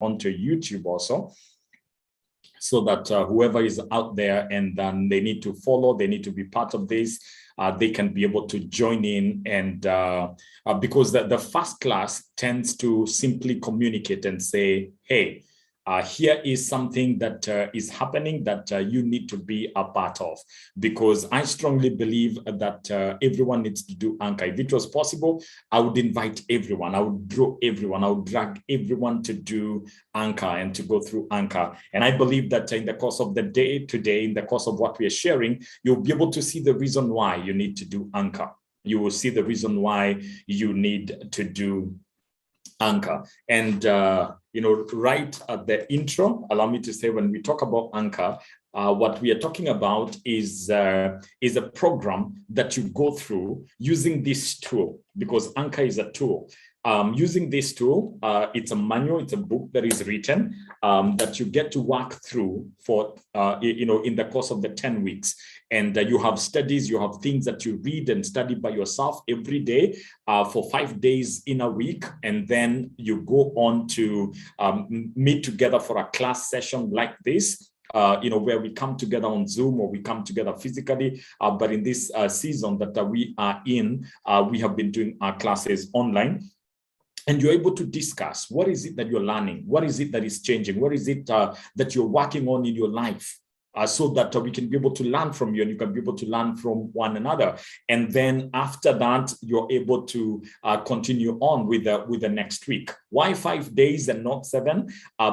onto YouTube also, so that whoever is out there and then they need to follow, they need to be part of this, they can be able to join in. And because the first class tends to simply communicate and say, hey, here is something that is happening that you need to be a part of, because I strongly believe that everyone needs to do Anchor. If it was possible, I would invite everyone. I would draw everyone. I would drag everyone to do Anchor and to go through Anchor. And I believe that in the course of the day today, in the course of what we are sharing, you'll be able to see the reason why you need to do Anchor. You will see the reason why you need to do Anchor. And right at the intro, allow me to say, when we talk about Anchor, what we are talking about is a program that you go through using this tool, because Anchor is a tool. Using this tool, it's a manual, it's a book that is written that you get to work through for, in the course of the 10 weeks. And you have studies, you have things that you read and study by yourself every day for 5 days in a week. And then you go on to meet together for a class session like this, where we come together on Zoom or we come together physically. But in this season that we are in, we have been doing our classes online. And you're able to discuss, what is it that you're learning? What is it that is changing? What is it that you're working on in your life? So that we can be able to learn from you and you can be able to learn from one another. And then after that, you're able to continue on with the next week. Why 5 days and not 7?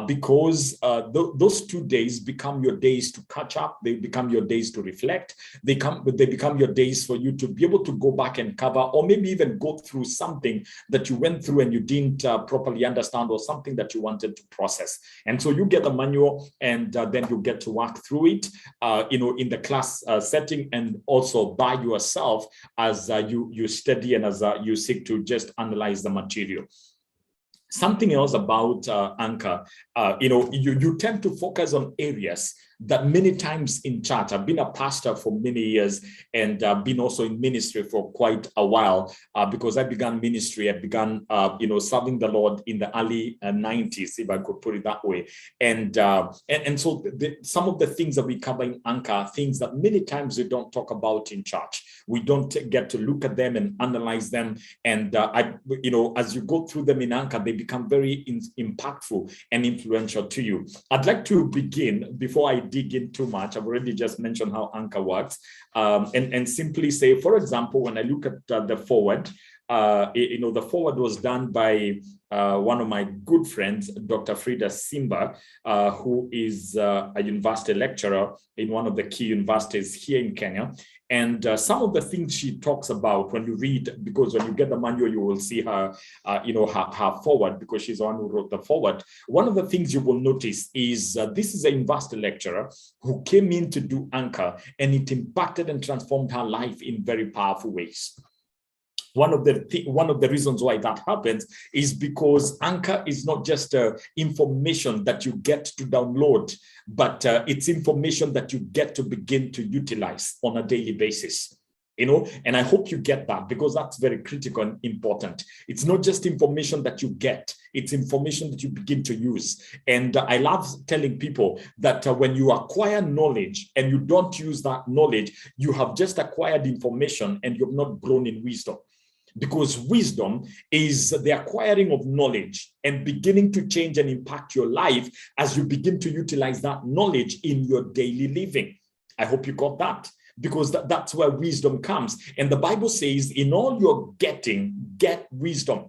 Because those 2 days become your days to catch up. They become your days to reflect. They become your days for you to be able to go back and cover, or maybe even go through something that you went through and you didn't properly understand, or something that you wanted to process. And so you get the manual, and then you get to work through it, in the class setting, and also by yourself as you study and as you seek to just analyze the material. Something else about Anchor, you tend to focus on areas that many times in church. I've been a pastor for many years and been also in ministry for quite a while, because I began ministry. I began, serving the Lord in the early 90s, if I could put it that way. And so some of the things that we cover in Anchor are things that many times we don't talk about in church. We don't get to look at them and analyze them. And as you go through them in Anchor, they become very impactful and influential to you. I'd like to begin, before I dig in too much, I've already just mentioned how Anchor works, and simply say, for example, when I look at the forward, the forward was done by one of my good friends, Dr. Frida Simba, who is a university lecturer in one of the key universities here in Kenya. And some of the things she talks about when you read, because when you get the manual, you will see her, her forward, because she's the one who wrote the forward. One of the things you will notice is this is a university lecturer who came in to do Anchor, and it impacted and transformed her life in very powerful ways. One of the reasons why that happens is because Anchor is not just information that you get to download, but it's information that you get to begin to utilize on a daily basis. And I hope you get that, because that's very critical and important. It's not just information that you get, it's information that you begin to use. And I love telling people that when you acquire knowledge and you don't use that knowledge, you have just acquired information and you've not grown in wisdom. Because wisdom is the acquiring of knowledge and beginning to change and impact your life as you begin to utilize that knowledge in your daily living. I hope you got that, because that's where wisdom comes. And the Bible says, in all you're getting, get wisdom.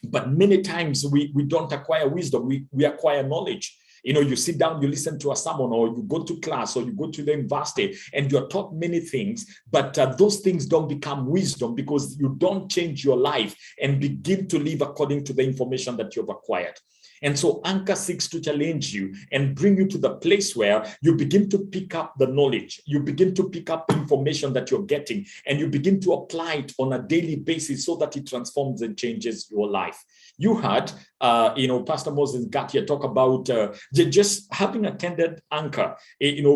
But many times we don't acquire wisdom, we acquire knowledge. You sit down, you listen to a sermon, or you go to class, or you go to the university, and you're taught many things, but those things don't become wisdom because you don't change your life and begin to live according to the information that you've acquired. And so Anchor seeks to challenge you and bring you to the place where you begin to pick up the knowledge, you begin to pick up information that you're getting, and you begin to apply it on a daily basis so that it transforms and changes your life. You heard, Pastor Moses Gatia talk about just having attended Anchor,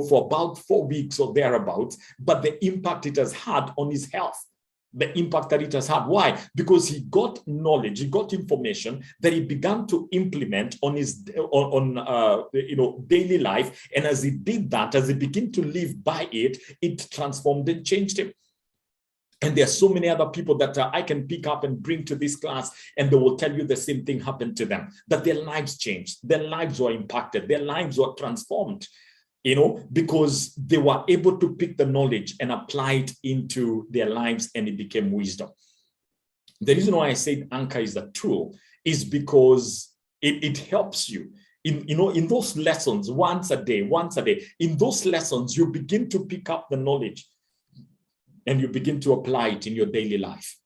for about 4 weeks or thereabouts, but the impact it has had on his health. the impact that it has had. Why? Because he got knowledge, he got information that he began to implement on his daily life. And as he did that, as he began to live by it, it transformed and changed him. And there are so many other people that I can pick up and bring to this class, and they will tell you the same thing happened to them, that their lives changed, their lives were impacted, their lives were transformed, because they were able to pick the knowledge and apply it into their lives, and it became wisdom. The reason why I said Anchor is a tool is because it helps you. In those lessons, once a day, in those lessons, you begin to pick up the knowledge and you begin to apply it in your daily life,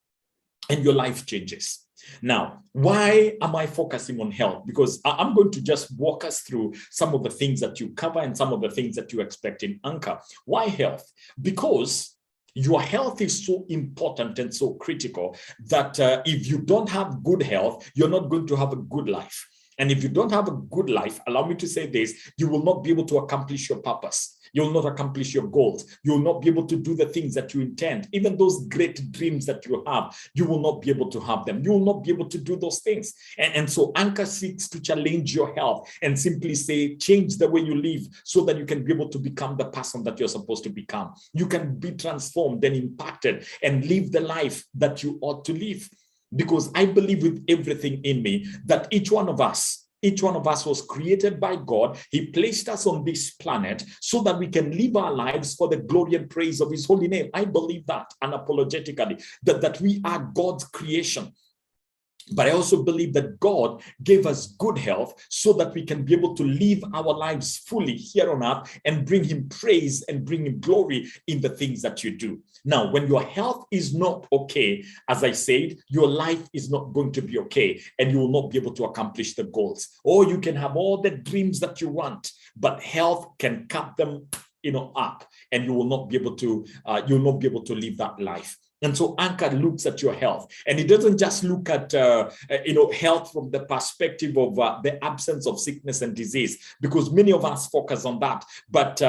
and your life changes. Now, why am I focusing on health? Because I'm going to just walk us through some of the things that you cover and some of the things that you expect in Anchor. Why health? Because your health is so important and so critical that if you don't have good health, you're not going to have a good life. And if you don't have a good life, allow me to say this, you will not be able to accomplish your purpose. You will not accomplish your goals. You will not be able to do the things that you intend. Even those great dreams that you have, you will not be able to have them. You will not be able to do those things. And so Anchor seeks to challenge your health and simply say, change the way you live so that you can be able to become the person that you're supposed to become. You can be transformed and impacted and live the life that you ought to live. Because I believe with everything in me that each one of us was created by God. He placed us on this planet so that we can live our lives for the glory and praise of his holy name. I believe that unapologetically, that we are God's creation. But I also believe that God gave us good health so that we can be able to live our lives fully here on earth and bring him praise and bring him glory in the things that you do. Now, when your health is not okay, as I said, your life is not going to be okay, and you will not be able to accomplish the goals. Or you can have all the dreams that you want, but health can cut them, up, and you will not be able to live that life. And so Anchor looks at your health, and it doesn't just look at health from the perspective of the absence of sickness and disease, because many of us focus on that. But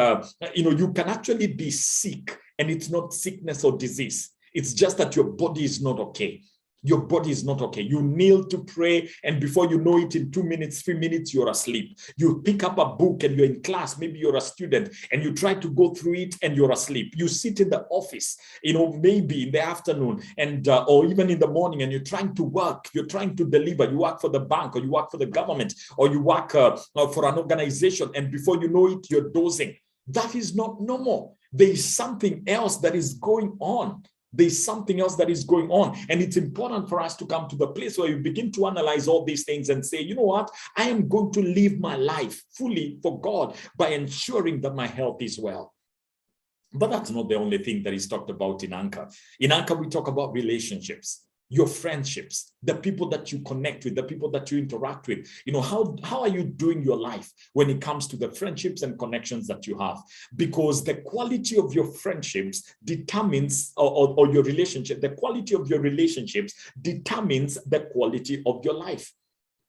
you can actually be sick, and it's not sickness or disease. It's just that your body is not okay. Your body is not okay. You kneel to pray, and before you know it, in 2 minutes, 3 minutes, you're asleep. You pick up a book and you're in class, maybe you're a student, and you try to go through it and you're asleep. You sit in the office, maybe in the afternoon and or even in the morning, and you're trying to work, you're trying to deliver. You work for the bank, or you work for the government, or you work for an organization, and before you know it, you're dozing. That is not normal. There is something else that is going on. There's something else that is going on. And it's important for us to come to the place where you begin to analyze all these things and say, you know what? I am going to live my life fully for God by ensuring that my health is well. But that's not the only thing that is talked about in Anchor. In Anchor, we talk about relationships, your friendships, the people that you connect with, the people that you interact with. How are you doing your life when it comes to the friendships and connections that you have? Because the quality of your friendships determines, or your relationship, the quality of your relationships determines the quality of your life.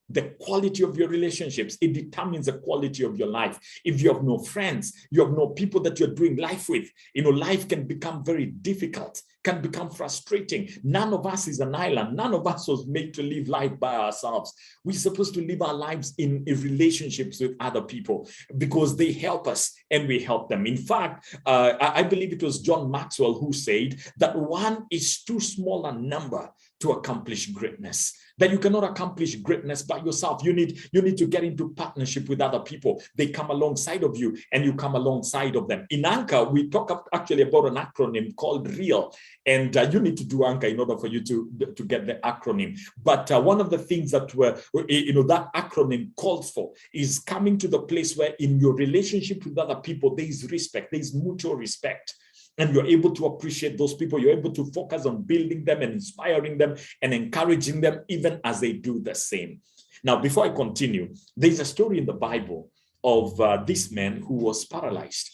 The quality of your relationships, it determines the quality of your life. If you have no friends, you have no people that you're doing life with, life can become very difficult, can become frustrating. None of us is an island. None of us was made to live life by ourselves. We're supposed to live our lives in relationships with other people because they help us and we help them. In fact, I believe it was John Maxwell who said that one is too small a number to accomplish greatness. That you cannot accomplish greatness by yourself. You need to get into partnership with other people. They come alongside of you and you come alongside of them. In Anchor, we talk actually about an acronym called REAL. And you need to do Anchor in order for you to get the acronym. But one of the things that that acronym calls for is coming to the place where in your relationship with other people, there is respect, there is mutual respect. And you're able to appreciate those people. You're able to focus on building them and inspiring them and encouraging them even as they do the same. Now, before I continue, there's a story in the Bible of this man who was paralyzed.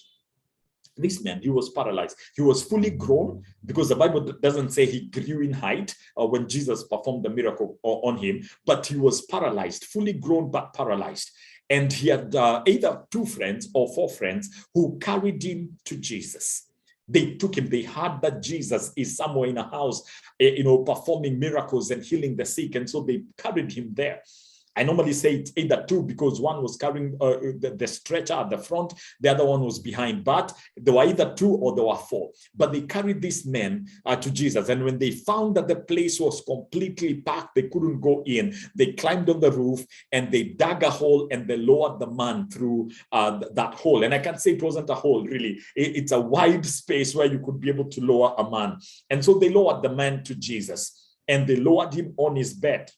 This man, he was paralyzed. He was fully grown because the Bible doesn't say he grew in height when Jesus performed the miracle on him, but he was paralyzed, fully grown but paralyzed. And he had either 2 friends or 4 friends who carried him to Jesus. They took him. They heard that Jesus is somewhere in a house, performing miracles and healing the sick. And so they carried him there. I normally say it's either two, because one was carrying the stretcher at the front, the other one was behind. But there were either two or there were four. But they carried these men to Jesus. And when they found that the place was completely packed, they couldn't go in, they climbed on the roof and they dug a hole and they lowered the man through that hole. And I can say it wasn't a hole, really. It's a wide space where you could be able to lower a man. And so they lowered the man to Jesus and they lowered him on his bed.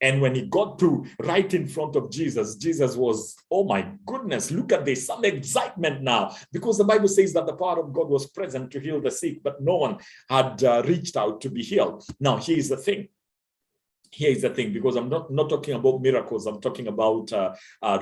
And when he got to right in front of Jesus, Jesus was, oh my goodness, look at this, some excitement now. Because the Bible says that the power of God was present to heal the sick, but no one had reached out to be healed. Now, here's the thing. Here's the thing, because I'm not talking about miracles. I'm talking about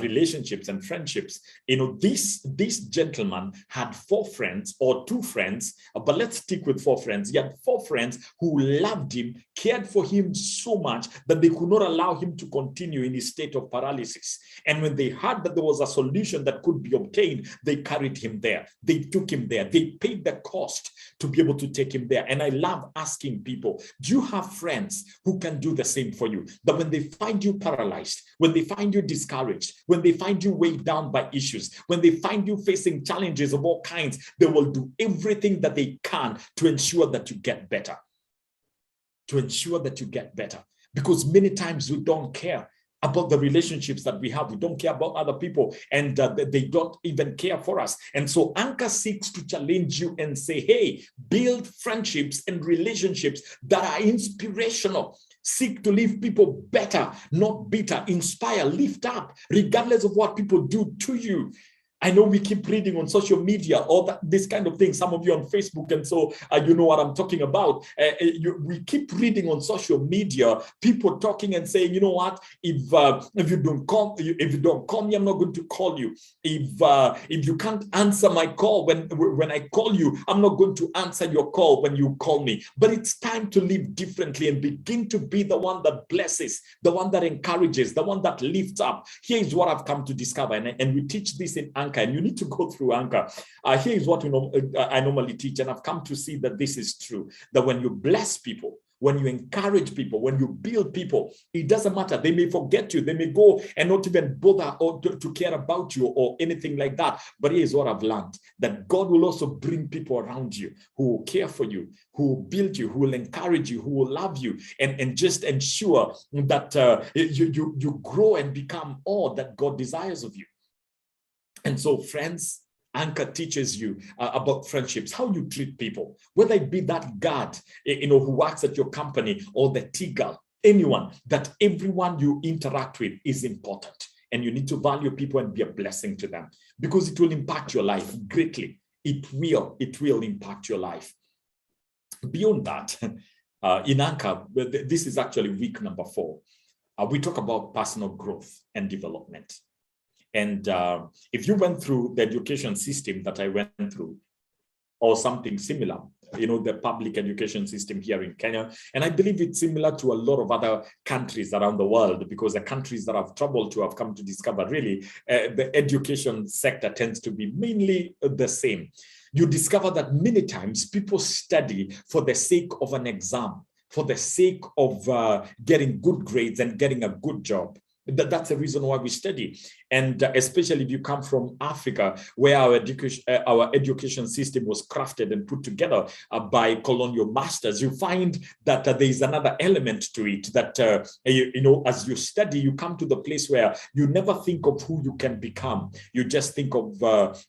relationships and friendships. This gentleman had 4 friends or 2 friends, but let's stick with 4 friends. He had 4 friends who loved him, cared for him so much that they could not allow him to continue in his state of paralysis. And when they heard that there was a solution that could be obtained, they carried him there. They took him there. They paid the cost to be able to take him there. And I love asking people, do you have friends who can do the same for you? That when they find you paralyzed, when they find you discouraged, when they find you weighed down by issues, when they find you facing challenges of all kinds, they will do everything that they can to ensure that you get better. To ensure that you get better. Because many times we don't care about the relationships that we have. We don't care about other people, and they don't even care for us. And so Anchor seeks to challenge you and say, hey, build friendships and relationships that are inspirational. Seek to leave people better, not bitter. Inspire, lift up, regardless of what people do to you. I know we keep reading on social media, all this kind of thing. Some of you on Facebook, and so you know what I'm talking about. We keep reading on social media, people talking and saying, you know what? If you don't call me, I'm not going to call you. If you can't answer my call when I call you, I'm not going to answer your call when you call me. But it's time to live differently and begin to be the one that blesses, the one that encourages, the one that lifts up. Here is what I've come to discover, and we teach this in Anchor. And you need to go through Anchor. Here is what I normally teach, and I've come to see that this is true. That when you bless people, when you encourage people, when you build people, it doesn't matter. They may forget you. They may go and not even bother or to care about you or anything like that. But here's what I've learned, that God will also bring people around you who will care for you, who will build you, who will encourage you, who will love you, and just ensure that you grow and become all that God desires of you. And so, friends, Anchor teaches you about friendships, how you treat people, whether it be that guard, who works at your company, or the tea girl, anyone, that everyone you interact with is important. And you need to value people and be a blessing to them, because it will impact your life greatly. It will impact your life. Beyond that, in Anchor, this is actually week number 4. We talk about personal growth and development. And if you went through the education system that I went through, or something similar, the public education system here in Kenya, and I believe it's similar to a lot of other countries around the world, because the countries that I've traveled to have come to discover really the education sector tends to be mainly the same. You discover that many times people study for the sake of an exam, for the sake of getting good grades and getting a good job. That's the reason why we study. And especially if you come from Africa, where our education system was crafted and put together by colonial masters, you find that there is another element to it, that, as you study, you come to the place where you never think of who you can become. You just think of,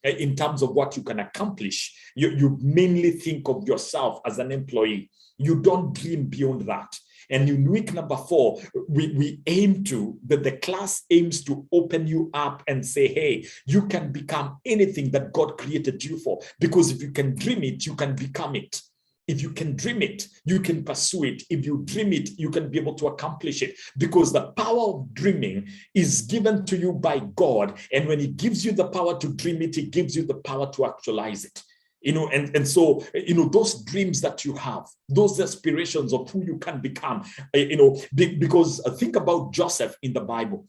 in terms of what you can accomplish. You mainly think of yourself as an employee. You don't dream beyond that. And in week number 4, the class aims to open you up and say, hey, you can become anything that God created you for. Because if you can dream it, you can become it. If you can dream it, you can pursue it. If you dream it, you can be able to accomplish it. Because the power of dreaming is given to you by God. And when He gives you the power to dream it, He gives you the power to actualize it. And so, those dreams that you have, those aspirations of who you can become, because think about Joseph in the Bible.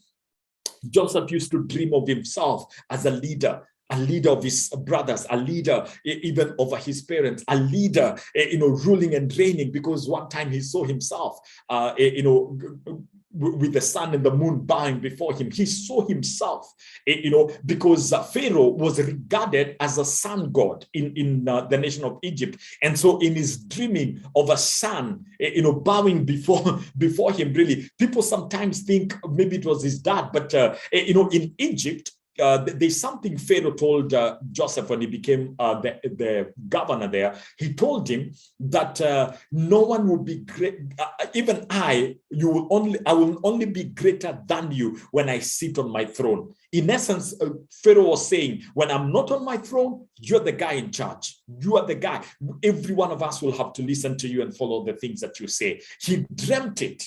Joseph used to dream of himself as a leader, a leader of his brothers, a leader even over his parents, a leader, ruling and reigning, because one time he saw himself, with the sun and the moon bowing before him. He saw himself, because Pharaoh was regarded as a sun god in the nation of Egypt. And so in his dreaming of a sun, bowing before him, really, people sometimes think maybe it was his dad, but, in Egypt, there's something Pharaoh told Joseph when he became the governor there. He told him that no one will be great, even I will only be greater than you when I sit on my throne. In essence, Pharaoh was saying, when I'm not on my throne, you're the guy in charge. You are the guy. Every one of us will have to listen to you and follow the things that you say. He dreamt it,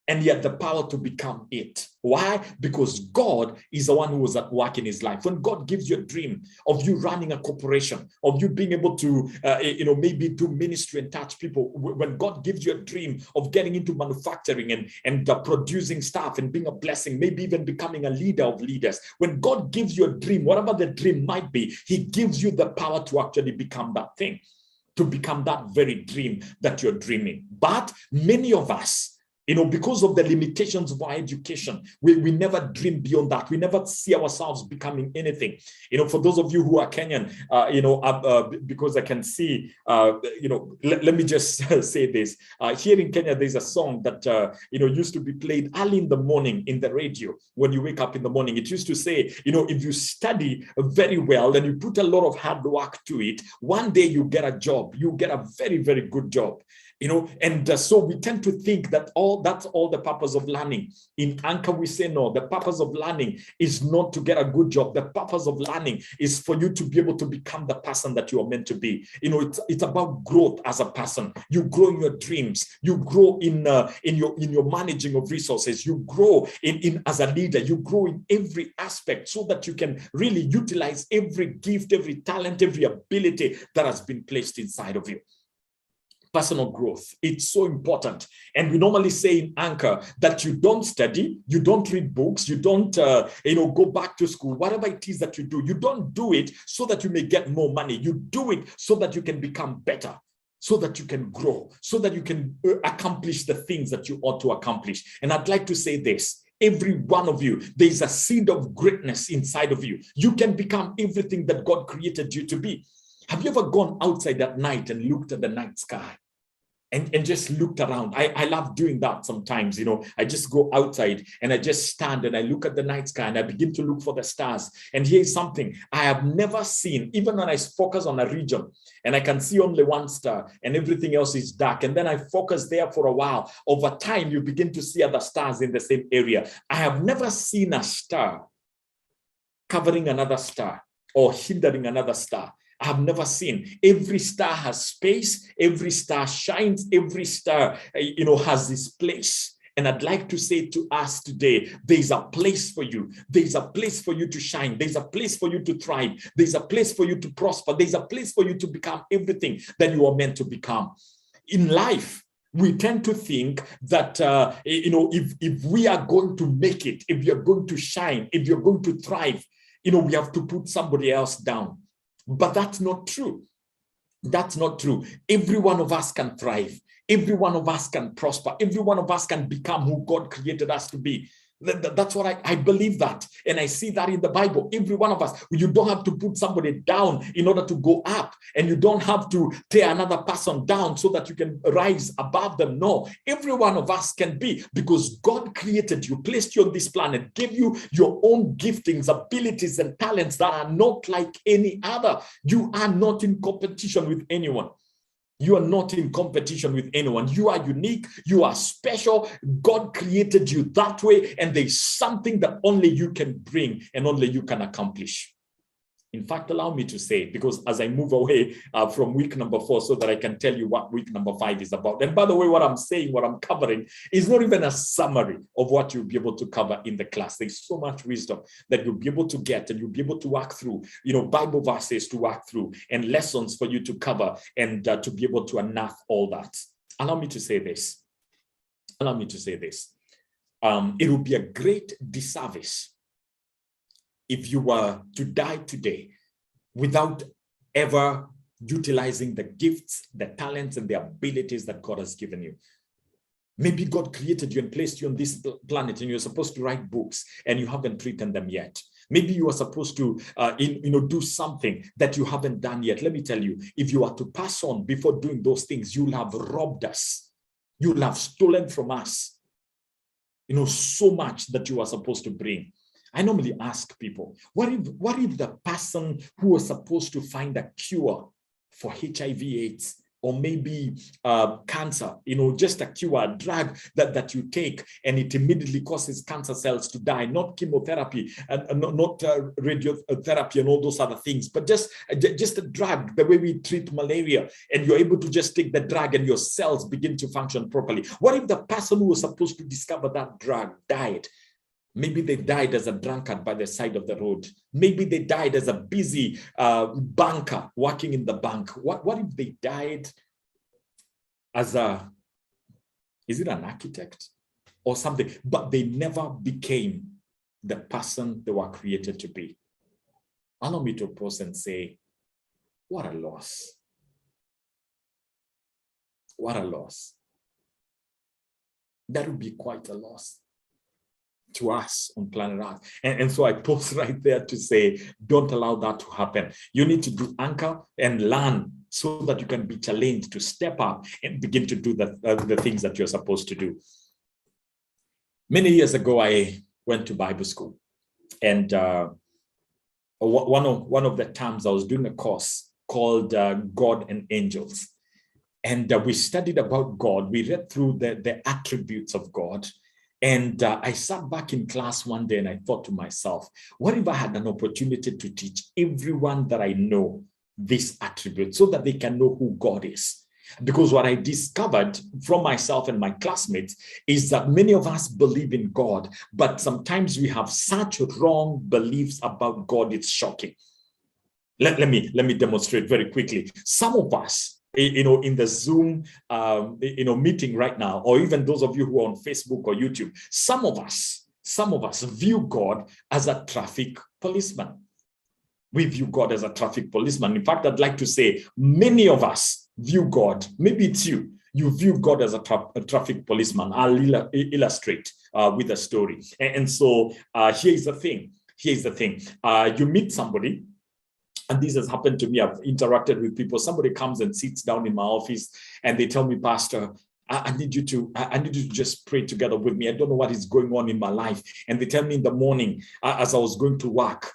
and he had the power to become it. Why? Because God is the one who was at work in his life. When God gives you a dream of you running a corporation, of you being able to, maybe do ministry and touch people, when God gives you a dream of getting into manufacturing and producing stuff and being a blessing, maybe even becoming a leader of leaders, when God gives you a dream, whatever the dream might be, he gives you the power to actually become that thing, to become that very dream that you're dreaming. But many of us, because of the limitations of our education, we never dream beyond that. We never see ourselves becoming anything. For those of you who are Kenyan, because I can see, let me just say this. Here in Kenya, there's a song that, used to be played early in the morning in the radio. When you wake up in the morning, it used to say, if you study very well and you put a lot of hard work to it, one day you get a job. You get a very, very good job. So we tend to think that that's all the purpose of learning. In Anchor, we say no. The purpose of learning is not to get a good job. The purpose of learning is for you to be able to become the person that you are meant to be. It's about growth as a person. You grow in your dreams. You grow in your managing of resources. You grow in as a leader. You grow in every aspect so that you can really utilize every gift, every talent, every ability that has been placed inside of you. Personal growth, it's so important. And we normally say in Anchor that you don't study, you don't read books, you don't go back to school. Whatever it is that you do, you don't do it so that you may get more money. You do it so that you can become better, so that you can grow, so that you can accomplish the things that you ought to accomplish. And I'd like to say this: every one of you, there's a seed of greatness inside of you. You can become everything that God created you to be. Have you ever gone outside at night and looked at the night sky and just looked around? I love doing that sometimes. I just go outside and I just stand and I look at the night sky and I begin to look for the stars. And here's something I have never seen, even when I focus on a region and I can see only one star and everything else is dark. And then I focus there for a while. Over time, you begin to see other stars in the same area. I have never seen a star covering another star or hindering another star. I have never seen. Every star has space. Every star shines. Every star, has this place. And I'd like to say to us today, there's a place for you. There's a place for you to shine. There's a place for you to thrive. There's a place for you to prosper. There's a place for you to become everything that you are meant to become. In life, we tend to think that, if we are going to make it, if you're going to shine, if you're going to thrive, we have to put somebody else down. But that's not true. That's not true. Every one of us can thrive. Every one of us can prosper. Every one of us can become who God created us to be. That's what I believe that. And I see that in the Bible. Every one of us, you don't have to put somebody down in order to go up. And you don't have to tear another person down so that you can rise above them. No, every one of us can be, because God created you, placed you on this planet, gave you your own giftings, abilities, and talents that are not like any other. You are not in competition with anyone. You are not in competition with anyone. You are unique. You are special. God created you that way. And there's something that only you can bring and only you can accomplish. In fact, allow me to say, because as I move away from week number 4, so that I can tell you what week number 5 is about. And by the way, what I'm saying, what I'm covering is not even a summary of what you'll be able to cover in the class. There's so much wisdom that you'll be able to get and you'll be able to work through, Bible verses to work through and lessons for you to cover and to be able to unearth all that. Allow me to say this. It would be a great disservice if you were to die today without ever utilizing the gifts, the talents, and the abilities that God has given you. Maybe God created you and placed you on this planet and you're supposed to write books and you haven't written them yet. Maybe you are supposed to do something that you haven't done yet. Let me tell you, if you are to pass on before doing those things, you'll have robbed us. You'll have stolen from us, so much that you are supposed to bring. I normally ask people, what if the person who was supposed to find a cure for HIV/AIDS, or maybe cancer, just a cure, a drug that you take, and it immediately causes cancer cells to die, not chemotherapy, and not radiotherapy and all those other things, but just a drug, the way we treat malaria, and you're able to just take the drug and your cells begin to function properly. What if the person who was supposed to discover that drug died? Maybe they died as a drunkard by the side of the road. Maybe they died as a busy banker working in the bank. What if they died as is it an architect or something? But they never became the person they were created to be. Allow me to pause and say, what a loss. What a loss. That would be quite a loss to us on planet Earth. And so I pause right there to say, don't allow that to happen. You need to do anchor and learn so that you can be challenged to step up and begin to do the things that you're supposed to do. Many years ago, I went to Bible school. And one of the terms, I was doing a course called God and Angels. And we studied about God. We read through the attributes of God. And I sat back in class one day and I thought to myself, what if I had an opportunity to teach everyone that I know this attribute so that they can know who God is? Because what I discovered from myself and my classmates is that many of us believe in God, but sometimes we have such wrong beliefs about God, it's shocking. Let me demonstrate very quickly. Some of us, in the Zoom, meeting right now, or even those of you who are on Facebook or YouTube, some of us view God as a traffic policeman. We view God as a traffic policeman. In fact, I'd like to say many of us view God, maybe it's you view God as a traffic policeman. I'll illustrate with a story. And so here's the thing. You meet somebody, and this has happened to me. I've interacted with people. Somebody comes and sits down in my office and they tell me, Pastor, I need you to just pray together with me. I don't know what is going on in my life. And they tell me in the morning, as I was going to work,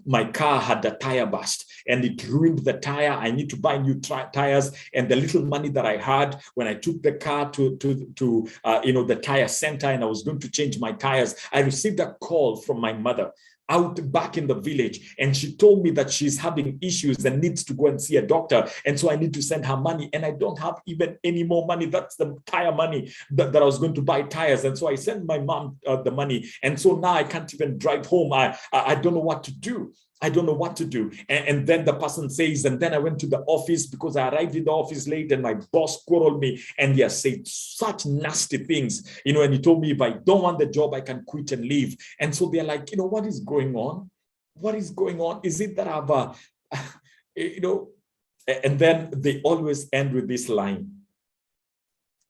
my car had a tire burst and it ruined the tire. I need to buy new tires. And the little money that I had when I took the car to the tire center and I was going to change my tires, I received a call from my mother out back in the village, and she told me that she's having issues and needs to go and see a doctor, and so I need to send her money, and I don't have even any more money. That's the tire money that I was going to buy tires, and so I sent my mom the money, and so now I can't even drive home. I don't know what to do. And then the person says, and then I went to the office because I arrived in the office late and my boss quarreled me and he has said such nasty things, and he told me if I don't want the job, I can quit and leave. And so they're like, what is going on? What is going on? Is it that I've, and then they always end with this line.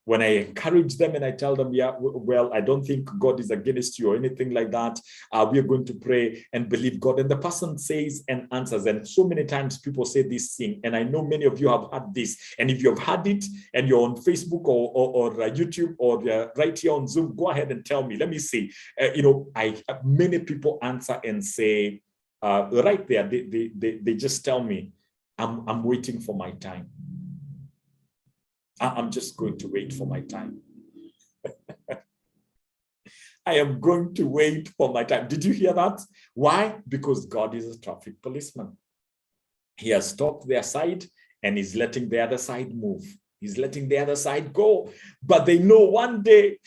When I encourage them and I tell them, yeah, well, I don't think God is against you or anything like that. We are going to pray and believe God. And the person says and answers. And so many times people say this thing. And I know many of you have had this. And if you've had it and you're on Facebook or YouTube or right here on Zoom, go ahead and tell me. Let me see. Many people answer and say, right there, they just tell me, I'm waiting for my time. I'm just going to wait for my time. I am going to wait for my time. Did you hear that? Why? Because God is a traffic policeman. He has stopped their side and he's letting the other side move. He's letting the other side go. But they know one day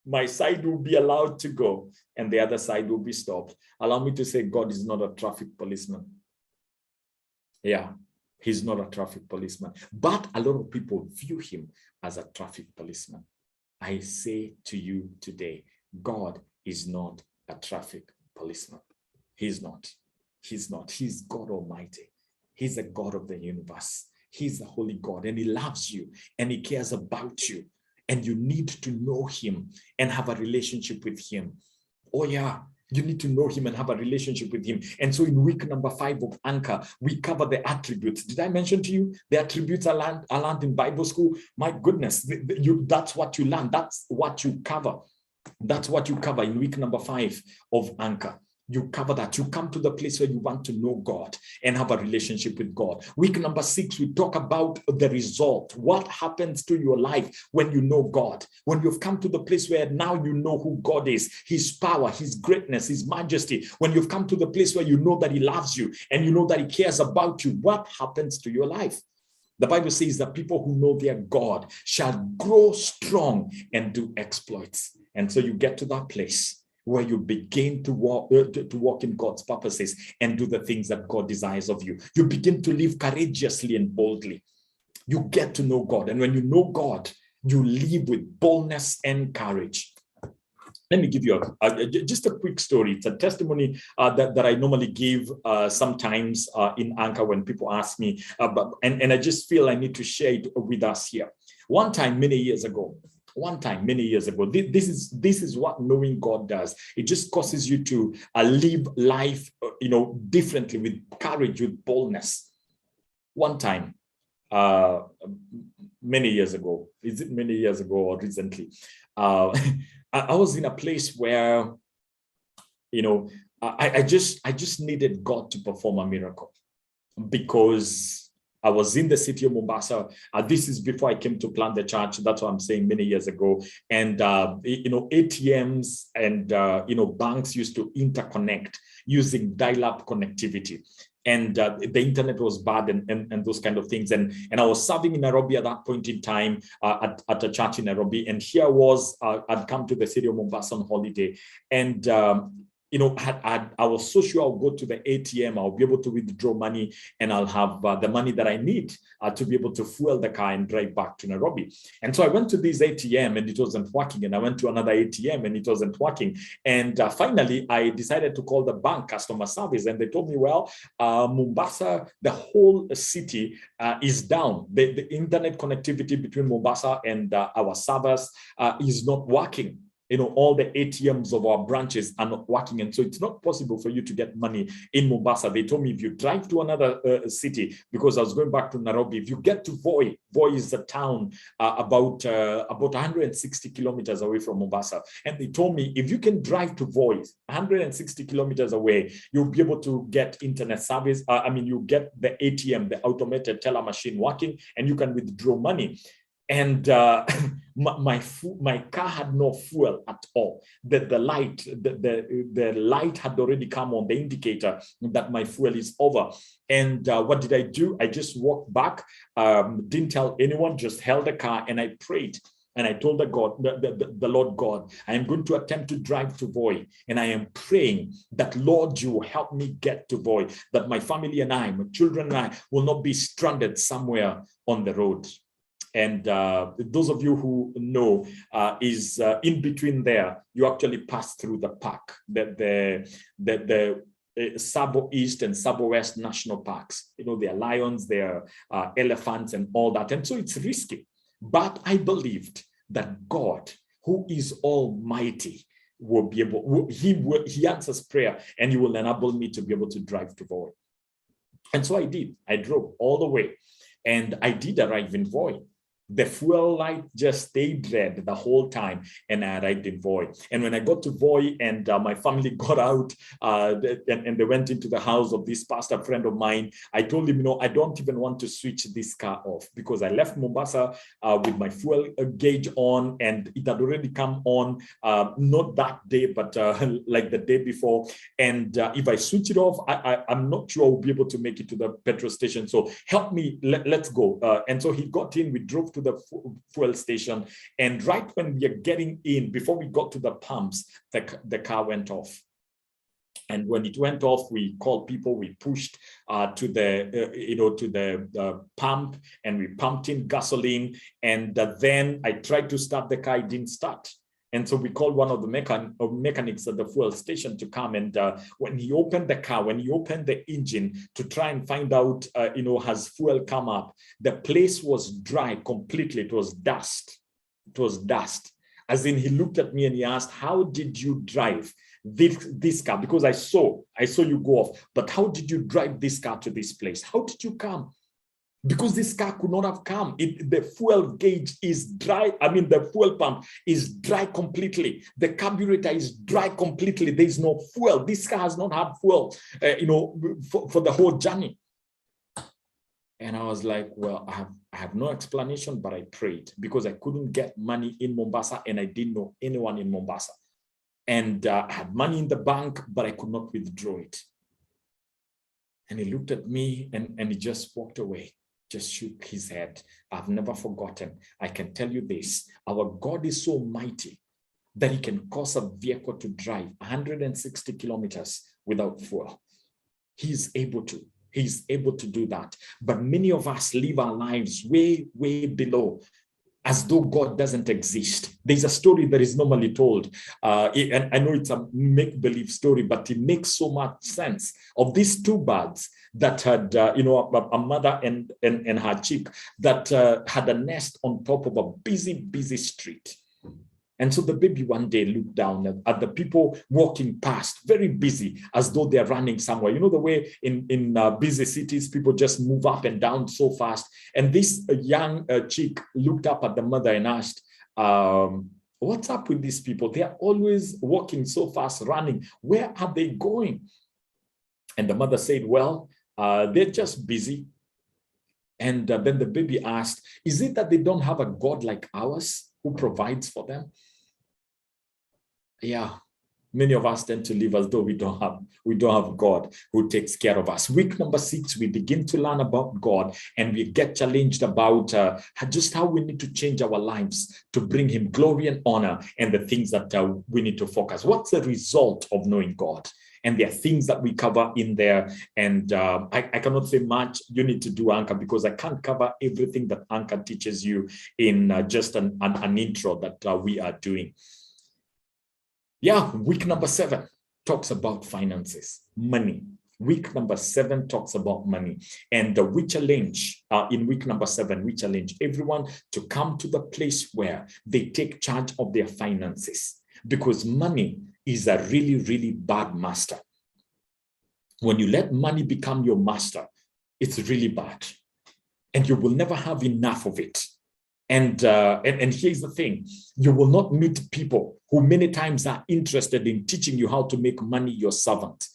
my side will be allowed to go and the other side will be stopped. Allow me to say God is not a traffic policeman. Yeah. He's not a traffic policeman, but a lot of people view him as a traffic policeman. I say to you today, God is not a traffic policeman. He's not. He's not. He's God Almighty. He's the God of the universe. He's the Holy God, and he loves you and he cares about you. And you need to know him and have a relationship with him. Oh yeah, you need to know him and have a relationship with him. And so in week number 5 of Anchor, we cover the attributes. Did I mention to you the attributes are learned in Bible school? My goodness, that's what you learn. That's what you cover. That's what you cover in week number 5 of Anchor. You cover that. You come to the place where you want to know God and have a relationship with God. Week number 6, we talk about the result. What happens to your life when you know God? When you've come to the place where now you know who God is, his power, his greatness, his majesty. When you've come to the place where you know that he loves you and you know that he cares about you, what happens to your life? The Bible says that people who know their God shall grow strong and do exploits. And so you get to that place where you begin to walk in God's purposes and do the things that God desires of you. You begin to live courageously and boldly. You get to know God. And when you know God, you live with boldness and courage. Let me give you just a quick story. It's a testimony that I normally give sometimes in Anchor when people ask me, and I just feel I need to share it with us here. One time, many years ago, this is what knowing God does. It just causes you to live life, differently, with courage, with boldness. One time, many years ago, is it many years ago or recently? I was in a place where, I just needed God to perform a miracle, because I was in the city of Mombasa. This is before I came to plant the church. That's what I'm saying, many years ago. And, ATMs and, banks used to interconnect using dial-up connectivity. And the internet was bad and those kind of things. And I was serving in Nairobi at that point in time at a church in Nairobi. And here I'd come to the city of Mombasa on holiday. And I was so sure I'll go to the ATM, I'll be able to withdraw money, and I'll have the money that I need to be able to fuel the car and drive back to Nairobi. And so I went to this ATM and it wasn't working. And I went to another ATM and it wasn't working. And finally, I decided to call the bank customer service. And they told me, well, Mombasa, the whole city is down. The internet connectivity between Mombasa and our servers is not working. All the ATMs of our branches are not working. And so it's not possible for you to get money in Mombasa. They told me, if you drive to another city, because I was going back to Nairobi, if you get to Voi is a town about 160 kilometers away from Mombasa. And they told me, if you can drive to Voi 160 kilometers away, you'll be able to get internet service. You get the ATM, the automated teller machine working, and you can withdraw money. And my car had no fuel at all. The light had already come on, the indicator that my fuel is over. And what did I do? I just walked back, didn't tell anyone, just held the car and I prayed. And I told the Lord God, I am going to attempt to drive to Voi. And I am praying that, Lord, you will help me get to Voi, that my family and I, my children and I will not be stranded somewhere on the road. And those of you who know, is in between there, you actually pass through the park, the Sabo East and Sabo West National Parks. There are lions, there are elephants and all that. And so it's risky. But I believed that God, who is almighty, will be able, he answers prayer, and he will enable me to be able to drive to Voi. And so I did. I drove all the way, and I did arrive in Voi. The fuel light just stayed red the whole time, and I arrived in Voi. And when I got to Voi and my family got out and they went into the house of this pastor friend of mine, I told him, I don't even want to switch this car off, because I left Mombasa with my fuel gauge on, and it had already come on, not that day, but like the day before. And if I switch it off, I'm not sure I'll be able to make it to the petrol station. So help me, let's go. And so he got in, we drove to the fuel station, and right when we are getting in, before we got to the pumps, the car went off. And when it went off, we called people, we pushed to the pump, and we pumped in gasoline. And then I tried to start the car, it didn't start. And so we called one of the mechanics at the fuel station to come. And when he opened the car, when he opened the engine to try and find out, has fuel come up, the place was dry completely. It was dust. It was dust. As in, he looked at me and he asked, how did you drive this car? Because I saw you go off, but how did you drive this car to this place? How did you come? Because this car could not have come. The fuel gauge is dry. I mean, the fuel pump is dry completely. The carburetor is dry completely. There is no fuel. This car has not had fuel, for the whole journey. And I was like, well, I have no explanation, but I prayed because I couldn't get money in Mombasa and I didn't know anyone in Mombasa. And I had money in the bank, but I could not withdraw it. And he looked at me and he just walked away, just shook his head. I've never forgotten. I can tell you this, our God is so mighty that he can cause a vehicle to drive 160 kilometers without fuel. He's able to. He's able to do that. But many of us live our lives way, way below, as though God doesn't exist. There's a story that is normally told, and I know it's a make-believe story, but it makes so much sense, of these two birds that had, a mother and her chick that had a nest on top of a busy, busy street. And so the baby one day looked down at the people walking past, very busy, as though they're running somewhere. You know the way in busy cities, people just move up and down so fast. And this young chick looked up at the mother and asked, what's up with these people? They are always walking so fast, running. Where are they going? And the mother said, well, they're just busy. And then the baby asked, is it that they don't have a God like ours who provides for them? Yeah, many of us tend to live as though we don't have God who takes care of us. Week number 6, we begin to learn about God and we get challenged about just how we need to change our lives to bring him glory and honor and the things that we need to focus. What's the result of knowing God? And there are things that we cover in there. And I cannot say much. You need to do Anchor because I can't cover everything that Anchor teaches you in just an intro that we are doing. Yeah, week number 7 talks about finances, money. Week number 7 talks about money. And we challenge, in week number 7, we challenge everyone to come to the place where they take charge of their finances, because money is a really, really bad master. When you let money become your master, it's really bad. And you will never have enough of it. And here's the thing, you will not meet people who many times are interested in teaching you how to make money your servant.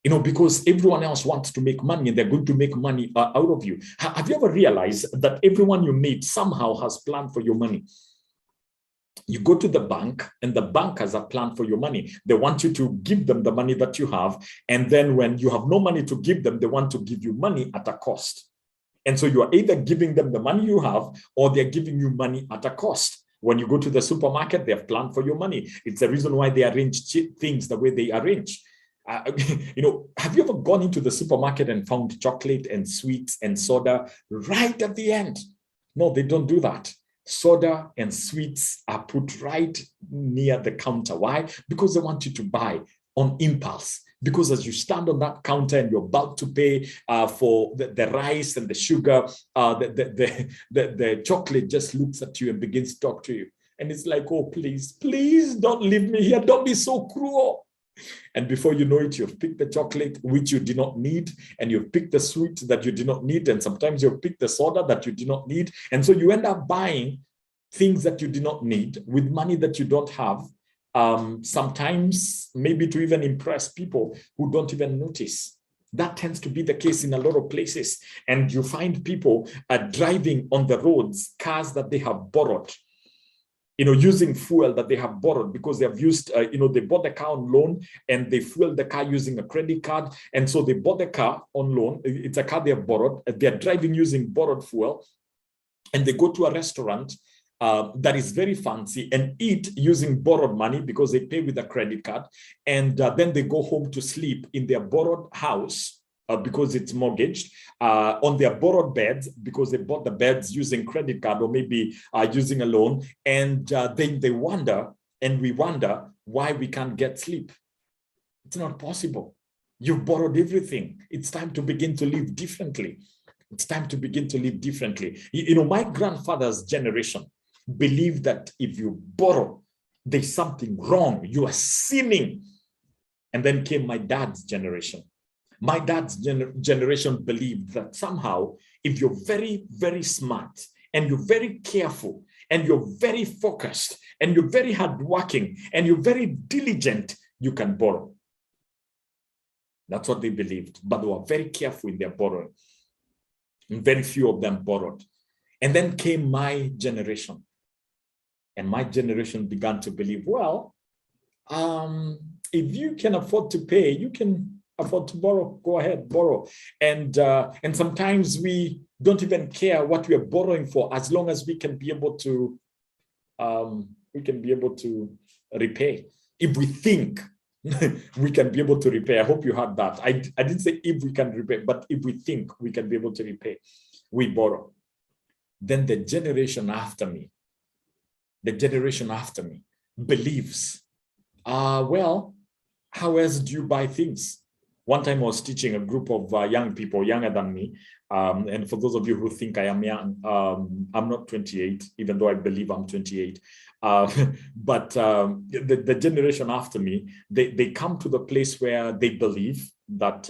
Because everyone else wants to make money and they're going to make money out of you. Have you ever realized that everyone you meet somehow has planned for your money? You go to the bank and the bank has a plan for your money. They want you to give them the money that you have. And then when you have no money to give them, they want to give you money at a cost. And so you are either giving them the money you have or they're giving you money at a cost. When you go to the supermarket, they have planned for your money. It's the reason why they arrange things the way they arrange. Have you ever gone into the supermarket and found chocolate and sweets and soda right at the end? No, they don't do that. Soda and sweets are put right near the counter. Why? Because they want you to buy on impulse. Because as you stand on that counter and you're about to pay for the rice and the sugar, the chocolate just looks at you and begins to talk to you. And it's like, oh, please, please don't leave me here. Don't be so cruel. And before you know it, you've picked the chocolate, which you did not need, and you've picked the sweet that you did not need, and sometimes you've picked the soda that you did not need. And so you end up buying things that you did not need with money that you don't have. Sometimes maybe to even impress people who don't even notice. That tends to be the case in a lot of places. And you find people driving on the roads, cars that they have borrowed, using fuel that they have borrowed because they have used, they bought the car on loan and they fueled the car using a credit card. And so they bought the car on loan. It's a car they have borrowed. They're driving using borrowed fuel. And they go to a restaurant that is very fancy and eat using borrowed money because they pay with a credit card. And then they go home to sleep in their borrowed house because it's mortgaged, on their borrowed beds because they bought the beds using credit card or maybe using a loan. And then they wonder and we wonder why we can't get sleep. It's not possible. You've borrowed everything. It's time to begin to live differently. It's time to begin to live differently. You know, my grandfather's generation believed that if you borrow, there's something wrong. You are sinning. And then came my dad's generation. My dad's generation believed that somehow, if you're very, very smart and you're very careful and you're very focused and you're very hardworking and you're very diligent, you can borrow. That's what they believed, but they were very careful in their borrowing. And very few of them borrowed. And then came my generation. And my generation began to believe, well, if you can afford to pay, you can afford to borrow. Go ahead, borrow. And sometimes we don't even care what we are borrowing for, as long as we can be able to repay. If we think we can be able to repay. I hope you heard that. I didn't say if we can repay, but if we think we can be able to repay, we borrow. Then the generation after me believes, well, how else do you buy things? One time I was teaching a group of young people younger than me. And for those of you who think I am young, I'm not 28, even though I believe I'm 28. But the generation after me, they come to the place where they believe that,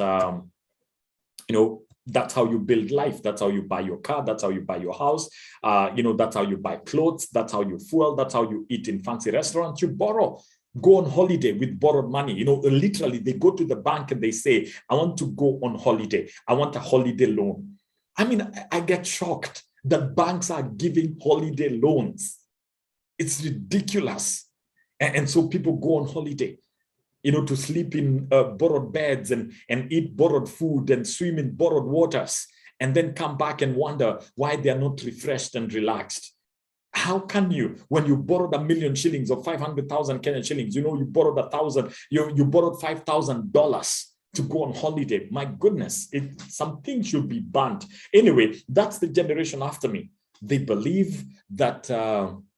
that's how you build life. That's how you buy your car. That's how you buy your house. That's how you buy clothes. That's how you fuel. That's how you eat in fancy restaurants. You borrow. Go on holiday with borrowed money. Literally, they go to the bank and they say, I want to go on holiday. I want a holiday loan. I mean, I get shocked that banks are giving holiday loans. It's ridiculous. And so people go on holiday, to sleep in borrowed beds and eat borrowed food and swim in borrowed waters, and then come back and wonder why they are not refreshed and relaxed. How can you, when you borrowed 1 million shillings or 500,000 Kenyan shillings, you borrowed 1,000, you borrowed $5,000 to go on holiday? My goodness, something should be banned. Anyway, that's the generation after me. They believe that,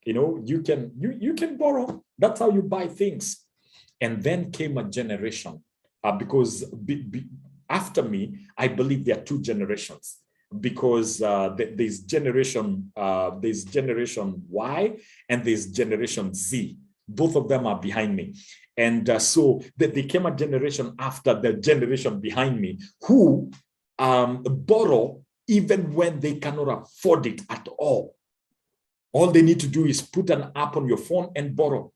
you can borrow. That's how you buy things. And then came a generation, because after me, I believe there are two generations. Because there's generation Y and there's generation Z. Both of them are behind me. And so there came a generation after the generation behind me who borrow even when they cannot afford it at all. All they need to do is put an app on your phone and borrow.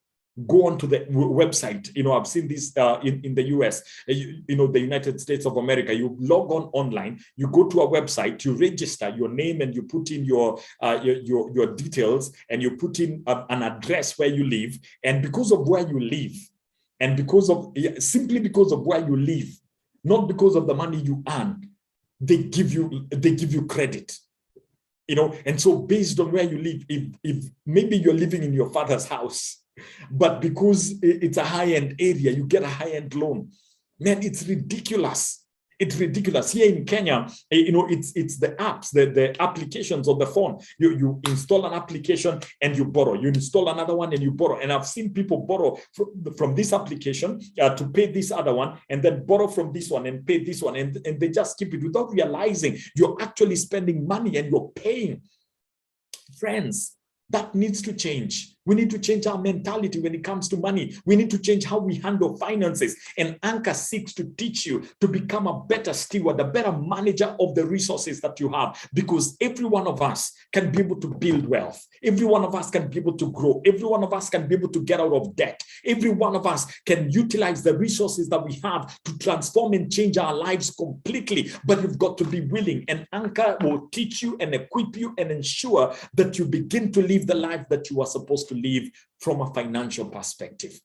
Go onto the website. I've seen this in the US, the United States of America. You log on online, you go to a website, you register your name, and you put in your details, and you put in an address where you live. And because of where you live, and simply because of where you live, not because of the money you earn, they give you credit. And so based on where you live, if maybe you're living in your father's house, but because it's a high-end area, you get a high-end loan. Man, it's ridiculous. It's ridiculous. Here in Kenya, it's the apps, the applications on the phone. You install an application and you borrow. You install another one and you borrow. And I've seen people borrow from this application to pay this other one, and then borrow from this one and pay this one. And they just keep it without realizing you're actually spending money and you're paying. Friends, that needs to change. We need to change our mentality when it comes to money. We need to change how we handle finances. And Anchor seeks to teach you to become a better steward, a better manager of the resources that you have, because every one of us can be able to build wealth. Every one of us can be able to grow. Every one of us can be able to get out of debt. Every one of us can utilize the resources that we have to transform and change our lives completely. But you've got to be willing, and Anchor will teach you and equip you and ensure that you begin to live the life that you are supposed to live from a financial perspective.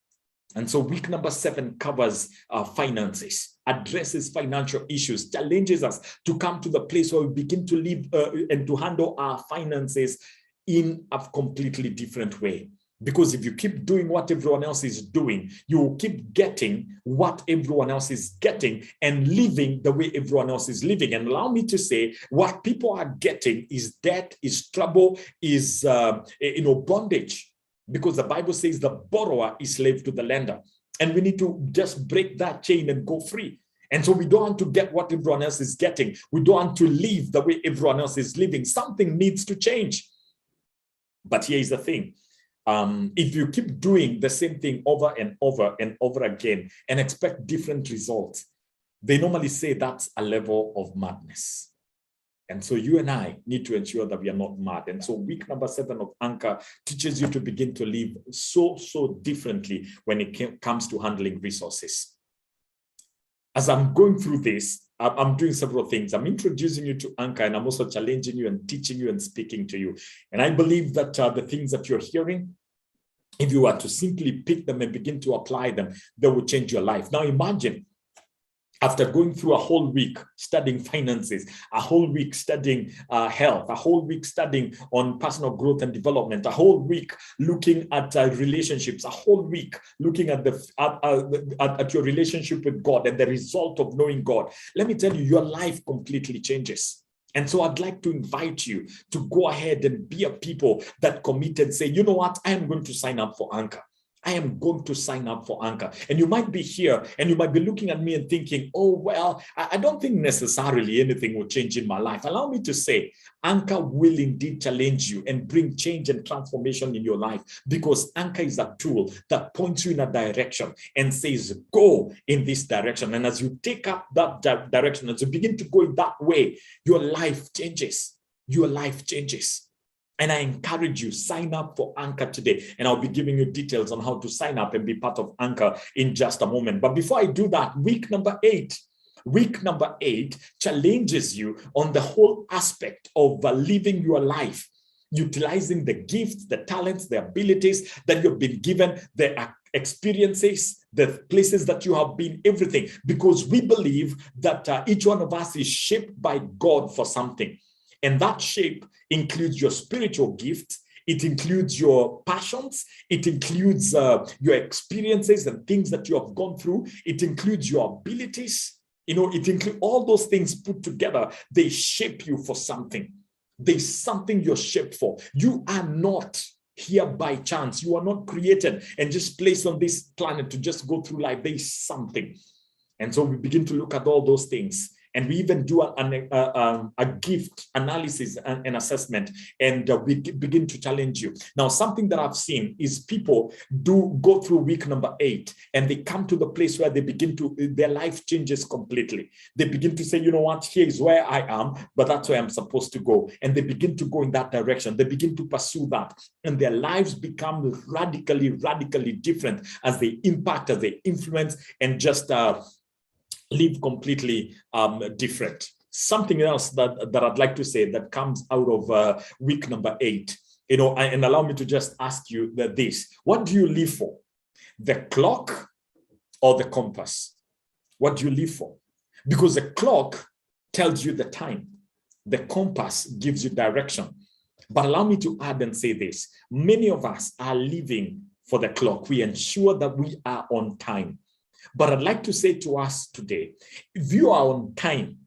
And so week number 7 covers finances, addresses financial issues, challenges us to come to the place where we begin to live and to handle our finances in a completely different way. Because if you keep doing what everyone else is doing, you will keep getting what everyone else is getting and living the way everyone else is living. And allow me to say, what people are getting is debt, is trouble, is bondage. because the Bible says the borrower is slave to the lender. And we need to just break that chain and go free. And so we don't want to get what everyone else is getting. We don't want to live the way everyone else is living. Something needs to change. But here's the thing. If you keep doing the same thing over and over and over again and expect different results, they normally say that's a level of madness. And so you and I need to ensure that we are not mad. And so week number 7 of Anchor teaches you to begin to live so differently when it comes to handling resources. As I'm going through this, I'm doing several things. I'm introducing you to Anchor, and I'm also challenging you and teaching you and speaking to you. And I believe that the things that you're hearing, if you were to simply pick them and begin to apply them, they will change your life. Now imagine, after going through a whole week studying finances, a whole week studying health, a whole week studying on personal growth and development, a whole week looking at relationships, a whole week looking at your relationship with God and the result of knowing God, let me tell you, your life completely changes. And so I'd like to invite you to go ahead and be a people that commit and say, you know what, I am going to sign up for Anchor. I am going to sign up for Anchor. And you might be here and you might be looking at me and thinking, oh, well, I don't think necessarily anything will change in my life. Allow me to say, Anchor will indeed challenge you and bring change and transformation in your life, because Anchor is a tool that points you in a direction and says, go in this direction. And as you take up that direction, as you begin to go in that way, your life changes. Your life changes. And I encourage you, sign up for Anchor today. And I'll be giving you details on how to sign up and be part of Anchor in just a moment. But before I do that, week number 8 challenges you on the whole aspect of living your life, utilizing the gifts, the talents, the abilities that you've been given, the experiences, the places that you have been, everything. Because we believe that each one of us is shaped by God for something. And that shape includes your spiritual gifts. It includes your passions. It includes your experiences and things that you have gone through. It includes your abilities. It includes all those things put together. They shape you for something. There's something you're shaped for. You are not here by chance. You are not created and just placed on this planet to just go through life. There's something. And so we begin to look at all those things. And we even do a gift analysis and assessment, and we begin to challenge you. Now, something that I've seen is people do go through week number 8, and they come to the place where they begin to, their life changes completely. They begin to say, you know what, here is where I am, but that's where I'm supposed to go. And they begin to go in that direction. They begin to pursue that. And their lives become radically different as they impact, as they influence, and just live completely different. Something else that I'd like to say that comes out of week number 8, and allow me to just ask you this: what do you live for? The clock or the compass? What do you live for? Because the clock tells you the time. The compass gives you direction. But allow me to add and say this: many of us are living for the clock. We ensure that we are on time. But I'd like to say to us today, if you are on time,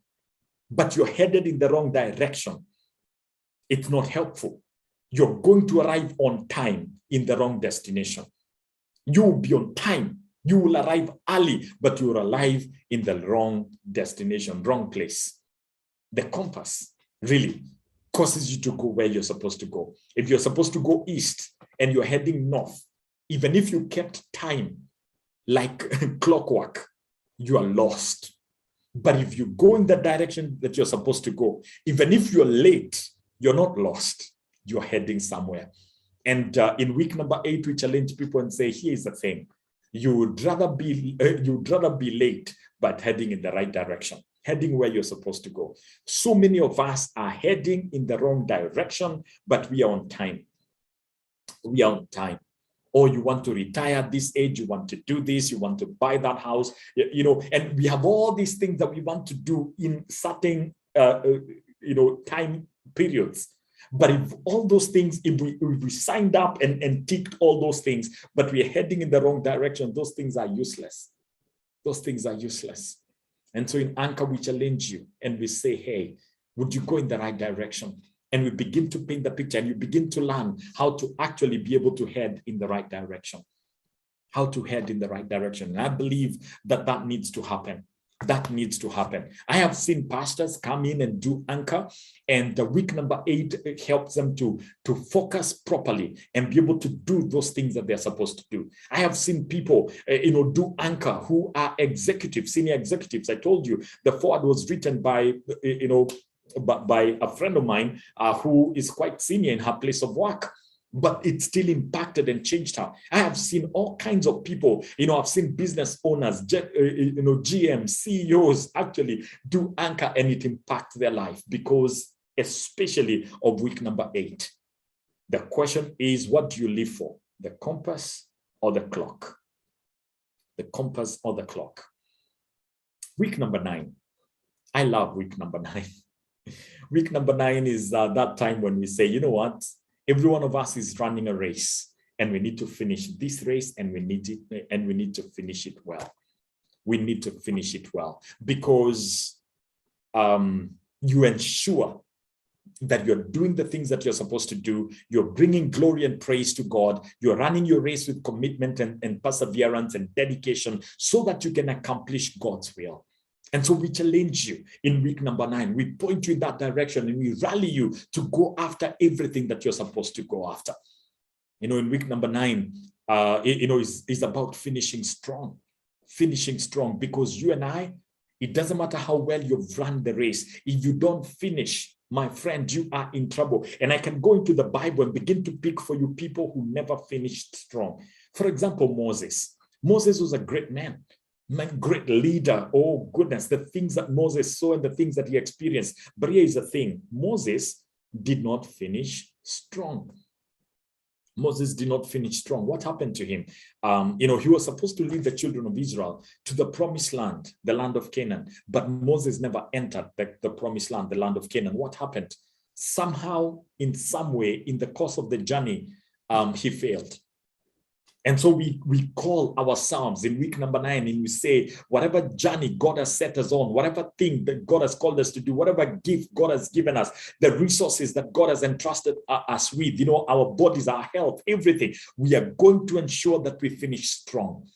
but you're headed in the wrong direction, it's not helpful. You're going to arrive on time in the wrong destination. You will be on time. You will arrive early, but you will arrive in the wrong destination, wrong place. The compass really causes you to go where you're supposed to go. If you're supposed to go east and you're heading north, even if you kept time, like clockwork, you are lost. But if you go in the direction that you're supposed to go, even if you're late, you're not lost. You're heading somewhere. And in week number 8, we challenge people and say, here's the thing: you would rather be late, but heading in the right direction, heading where you're supposed to go. So many of us are heading in the wrong direction, but we are on time. We are on time. Or you want to retire at this age, you want to do this, you want to buy that house, and we have all these things that we want to do in certain, time periods. But if all those things, if we signed up and ticked all those things, but we're heading in the wrong direction, those things are useless. Those things are useless. And so in Anchor, we challenge you and we say, hey, would you go in the right direction? And we begin to paint the picture, and you begin to learn how to actually be able to head in the right direction. How to head in the right direction. And I believe that that needs to happen. That needs to happen. I have seen pastors come in and do anchor, and the week number 8 helps them to focus properly and be able to do those things that they're supposed to do. I have seen people, do anchor who are executives, senior executives. I told you the forward was written by, by a friend of mine who is quite senior in her place of work, but it still impacted and changed her. I have seen all kinds of people, I've seen business owners, GM, CEOs actually do anchor, and it impacts their life because especially of week number 8. The question is, what do you live for? The compass or the clock? The compass or the clock? Week number 9. I love week number 9. Week number 9 is that time when we say, you know what? Every one of us is running a race, and we need to finish this race, and we need to finish it well. We need to finish it well because you ensure that you're doing the things that you're supposed to do. You're bringing glory and praise to God. You're running your race with commitment and perseverance and dedication so that you can accomplish God's will. And so we challenge you in week number 9. We point you in that direction, and we rally you to go after everything that you're supposed to go after. In week number 9, is about finishing strong, because you and I, it doesn't matter how well you've run the race. If you don't finish, my friend, you are in trouble. And I can go into the Bible and begin to pick for you people who never finished strong. For example, Moses. Moses was a great man. Great leader. Oh goodness, the things that Moses saw and the things that he experienced. But here is the thing: Moses did not finish strong. Moses did not finish strong. What happened to him? He was supposed to lead the children of Israel to the promised land, the land of Canaan. But Moses never entered the promised land, the land of Canaan. What happened? Somehow, in some way, in the course of the journey, he failed. And so we call ourselves in week number 9, and we say, whatever journey God has set us on, whatever thing that God has called us to do, whatever gift God has given us, the resources that God has entrusted us with, our bodies, our health, everything, we are going to ensure that we finish strong.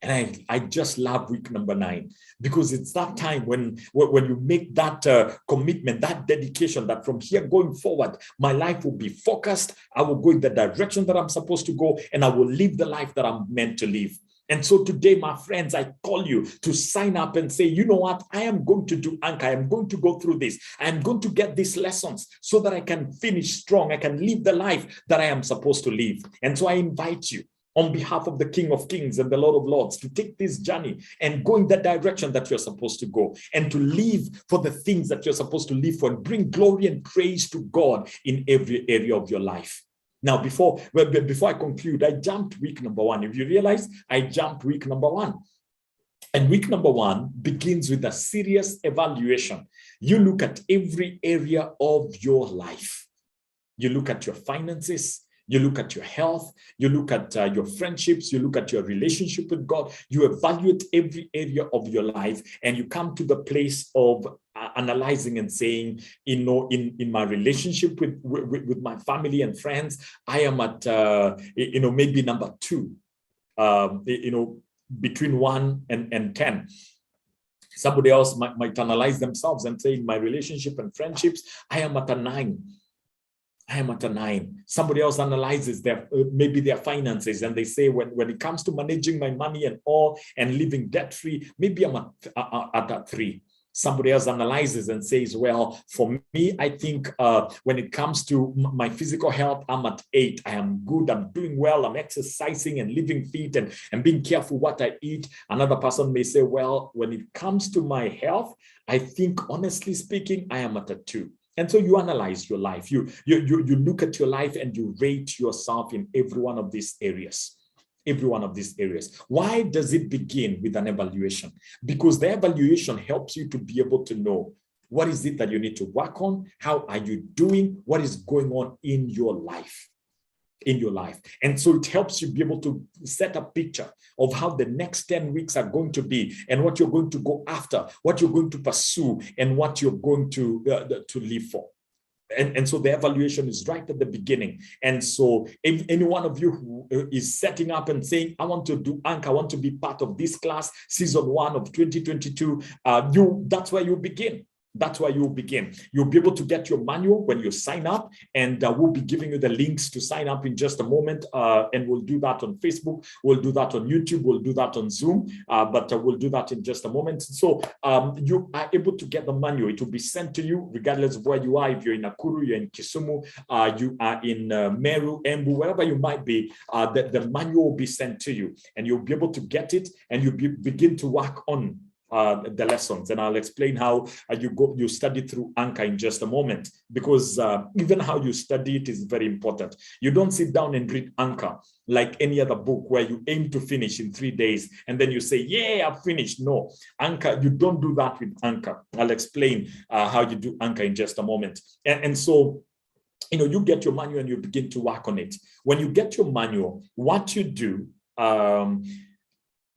And I just love week number 9 because it's that time when you make that commitment, that dedication, that from here going forward, my life will be focused. I will go in the direction that I'm supposed to go, and I will live the life that I'm meant to live. And so today, my friends, I call you to sign up and say, you know what? I am going to do anchor. I am going to go through this. I am going to get these lessons so that I can finish strong. I can live the life that I am supposed to live. And so I invite you, on behalf of the King of Kings and the Lord of Lords, to take this journey and go in the direction that you're supposed to go, and to live for the things that you're supposed to live for, and bring glory and praise to God in every area of your life. Now, before I conclude, I jumped week number 1. If you realize, I jumped week number 1. And week number 1 begins with a serious evaluation. You look at every area of your life. You look at your finances. You look at your health, you look at your friendships, you look at your relationship with God, you evaluate every area of your life, and you come to the place of analyzing and saying, in my relationship with my family and friends, I am at, maybe number 2, between 1 and 10. Somebody else might analyze themselves and say, in my relationship and friendships, I am at a 9. I am at a 9. Somebody else analyzes maybe their finances, and they say, when it comes to managing my money and all and living debt-free, maybe I'm at a 3. Somebody else analyzes and says, well, for me, I think when it comes to my physical health, I'm at 8. I am good. I'm doing well. I'm exercising and living fit and being careful what I eat. Another person may say, well, when it comes to my health, I think, honestly speaking, I am at a 2. And so you analyze your life. You look at your life and you rate yourself in every one of these areas. Every one of these areas. Why does it begin with an evaluation? Because the evaluation helps you to be able to know what is it that you need to work on, how are you doing, what is going on in your life. And so it helps you be able to set a picture of how the next 10 weeks are going to be, and what you're going to go after, what you're going to pursue, and what you're going to live for. And so the evaluation is right at the beginning. And so if any one of you who is setting up and saying, I want to do Anchor, I want to be part of this class, season 1 of 2022, that's where you begin. That's where you'll begin. You'll be able to get your manual when you sign up, and we'll be giving you the links to sign up in just a moment. And we'll do that on Facebook. We'll do that on YouTube. We'll do that on Zoom, but we'll do that in just a moment. So you are able to get the manual. It will be sent to you regardless of where you are. If you're in Nakuru, you're in Kisumu, you are in Meru, Embu, wherever you might be, the manual will be sent to you, and you'll be able to get it, and you'll begin to work on the lessons. And I'll explain how you study through Anchor in just a moment, because even how you study it is very important. You don't sit down and read Anchor like any other book where you aim to finish in 3 days and then you say, yeah, I've finished. No, Anchor, you don't do that with Anchor. I'll explain how you do Anchor in just a moment. And so, you get your manual and you begin to work on it. When you get your manual, what you do,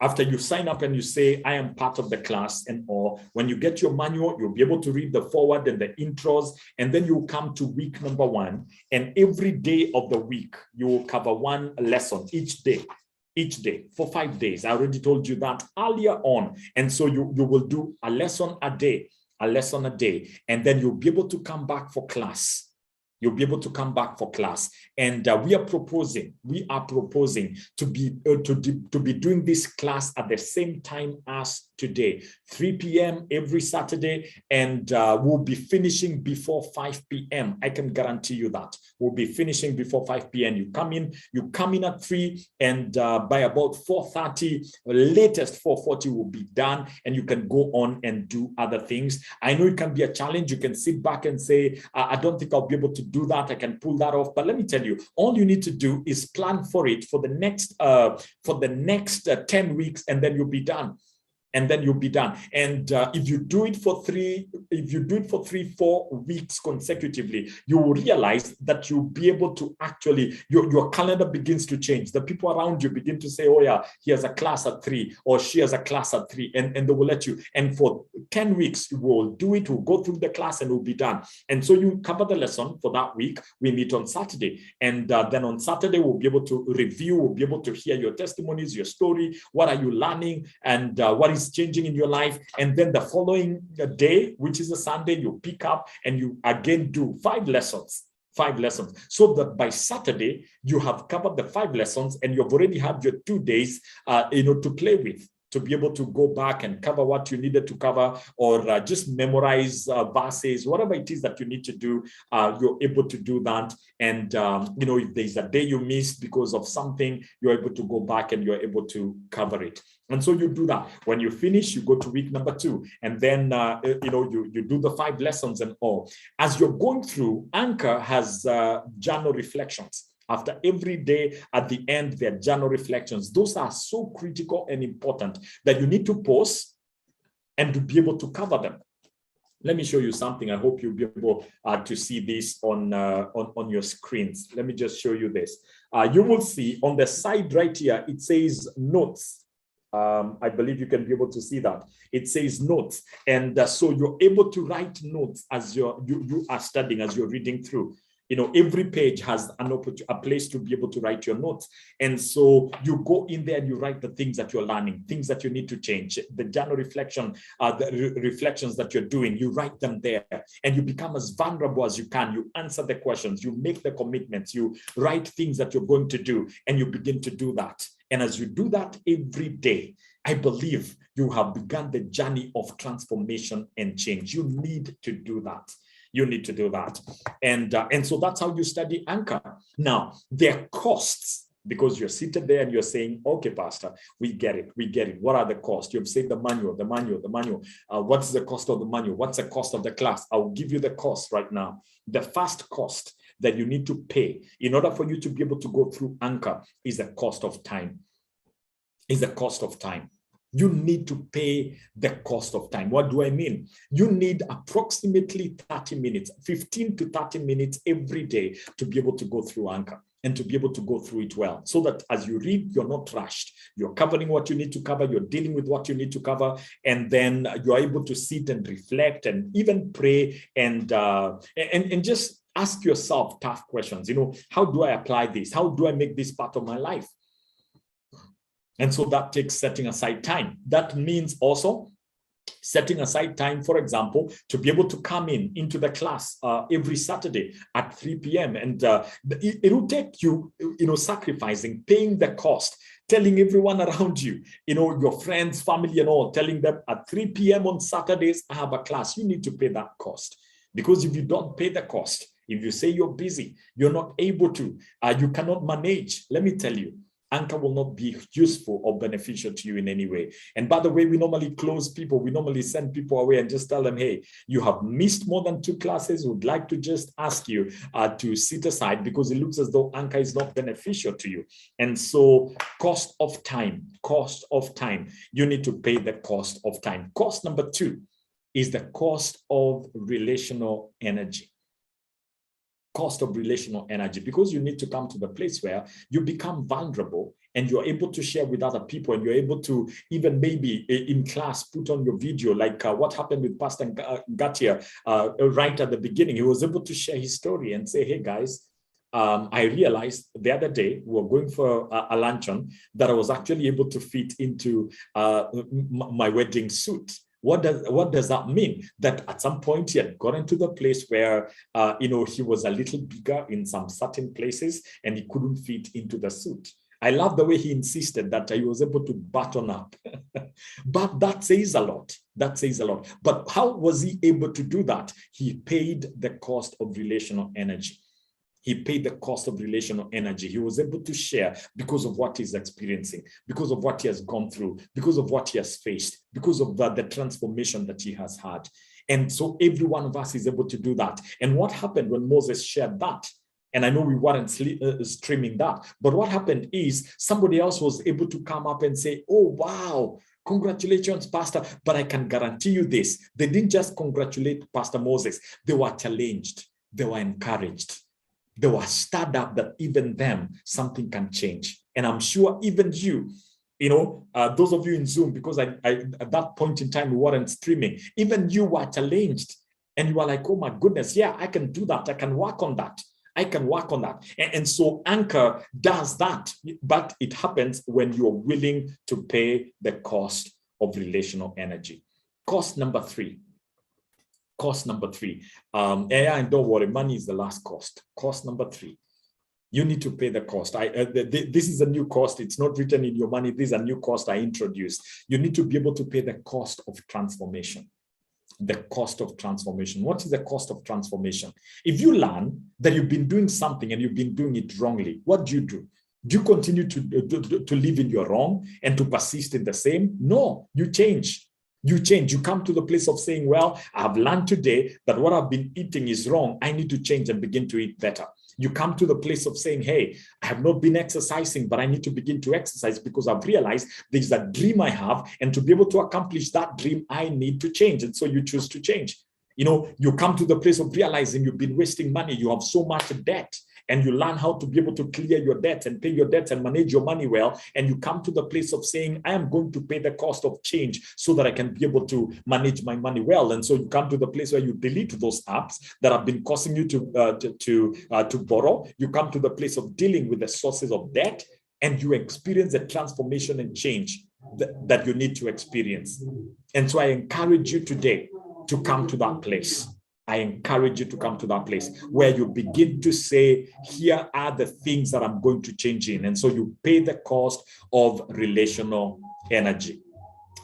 after you sign up and you say, I am part of the class and all, when you get your manual, you'll be able to read the forward and the intros, and then you'll come to week number 1. And every day of the week, you will cover one lesson each day for 5 days. I already told you that earlier on. And so you will do a lesson a day, and then you'll be able to come back for class. You'll be able to come back for class, and we are proposing to be doing this class at the same time as today, 3 p.m. every Saturday, and we'll be finishing before 5 p.m. I can guarantee you that we'll be finishing before 5 p.m. You come in at 3, and by about 4:30, latest 4:40, will be done, and you can go on and do other things. I know it can be a challenge. You can sit back and say, I don't think I'll be able to do that. I can pull that off. But let me tell you, all you need to do is plan for it for the next 10 weeks, and then you'll be done. And if you do it for 3-4 weeks consecutively, you will realize that you'll be able to actually, your calendar begins to change. The people around you begin to say, oh yeah, he has a class at 3, or she has a class at 3, and they will let you. And for 10 weeks, we'll do it, we'll go through the class, and we'll be done. And so you cover the lesson for that week. We meet on Saturday. And then on Saturday, we'll be able to review, we'll be able to hear your testimonies, your story, what are you learning, and what is changing in your life. And then the following day, which is a Sunday, you pick up and you again do 5 lessons, so that by Saturday you have covered the 5 lessons, and you've already had your 2 days to play with, to be able to go back and cover what you needed to cover, or just memorize verses, whatever it is that you need to do, you're able to do that. And, if there's a day you missed because of something, you're able to go back and you're able to cover it. And so you do that. When you finish, you go to week number 2, and then, you do the 5 lessons and all. As you're going through, Anchor has journal reflections. After every day, at the end, there are journal reflections. Those are so critical and important that you need to pause and to be able to cover them. Let me show you something. I hope you'll be able to see this on your screens. Let me just show you this. You will see on the side right here, it says notes. I believe you can be able to see that. It says notes. And so you're able to write notes as you are studying, as you're reading through. Every page has a place to be able to write your notes. And so you go in there and you write the things that you're learning, things that you need to change, the journal reflection, the reflections that you're doing, you write them there, and you become as vulnerable as you can. You answer the questions, you make the commitments, you write things that you're going to do, and you begin to do that. And as you do that every day, I believe you have begun the journey of transformation and change. You need to do that. You need to do that. And so that's how you study Anchor. Now, there are costs, because you're seated there and you're saying, okay, Pastor, we get it. What are the costs? You've said the manual. What's the cost of the manual? What's the cost of the class? I'll give you the cost right now. The first cost that you need to pay in order for you to be able to go through Anchor is the cost of time. You need to pay the cost of time. What do I mean? You need approximately 30 minutes, 15 to 30 minutes every day to be able to go through Anchor and to be able to go through it well, so that as you read, you're not rushed. You're covering what you need to cover. You're dealing with what you need to cover. And then you're able to sit and reflect and even pray and just ask yourself tough questions. How do I apply this? How do I make this part of my life? And so that takes setting aside time. That means also setting aside time, for example, to be able to come into the class every Saturday at 3 p.m. And it will take you, sacrificing, paying the cost, telling everyone around you, your friends, family, and all, telling them at 3 p.m. on Saturdays, I have a class. You need to pay that cost. Because if you don't pay the cost, if you say you're busy, you're not able to, you cannot manage, let me tell you, Anchor will not be useful or beneficial to you in any way. And by the way, we normally close people. We normally send people away and just tell them, hey, you have missed more than 2 classes. Would like to just ask you to sit aside because it looks as though Anchor is not beneficial to you. And so cost of time. You need to pay the cost of time. Cost number 2 is the cost of relational energy. Cost of relational energy, because you need to come to the place where you become vulnerable and you're able to share with other people, and you're able to even maybe in class put on your video, like what happened with Pastor Gatia right at the beginning. He was able to share his story and say, hey guys, I realized the other day we were going for a luncheon that I was actually able to fit into my wedding suit. What does that mean? That at some point he had gotten to the place where, he was a little bigger in some certain places and he couldn't fit into the suit. I love the way he insisted that he was able to button up. But that says a lot. But how was he able to do that? He paid the cost of relational energy. He paid the cost of relational energy. He was able to share because of what he's experiencing, because of what he has gone through, because of what he has faced, because of the transformation that he has had. And so every one of us is able to do that. And what happened when Moses shared that? And I know we weren't streaming that, but what happened is somebody else was able to come up and say, oh, wow, congratulations, Pastor. But I can guarantee you this. They didn't just congratulate Pastor Moses. They were challenged. They were encouraged. They were stirred up that even them, something can change. And I'm sure even you, those of you in Zoom, because I at that point in time, we weren't streaming, even you were challenged. And you were like, oh my goodness, yeah, I can do that. I can work on that. And so Anchor does that. But it happens when you're willing to pay the cost of relational energy. Cost number 3. And don't worry, money is the last cost. Cost number 3. You need to pay the cost. This is a new cost. It's not written in your money. This is a new cost I introduced. You need to be able to pay the cost of transformation. The cost of transformation. What is the cost of transformation? If you learn that you've been doing something and you've been doing it wrongly, what do? Do you continue to live in your wrong and to persist in the same? No, you change. You come to the place of saying, well, I've learned today that what I've been eating is wrong. I need to change and begin to eat better. You come to the place of saying, hey, I have not been exercising, but I need to begin to exercise because I've realized there's a dream I have. And to be able to accomplish that dream, I need to change. And so you choose to change. You come to the place of realizing you've been wasting money. You have so much debt. And you learn how to be able to clear your debts and pay your debts and manage your money well. And you come to the place of saying, I am going to pay the cost of change so that I can be able to manage my money well. And so you come to the place where you delete those apps that have been causing you to borrow. You come to the place of dealing with the sources of debt, and you experience the transformation and change that you need to experience. And so I encourage you today to come to that place. I encourage you to come to that place where you begin to say, here are the things that I'm going to change in. And so you pay the cost of relational energy.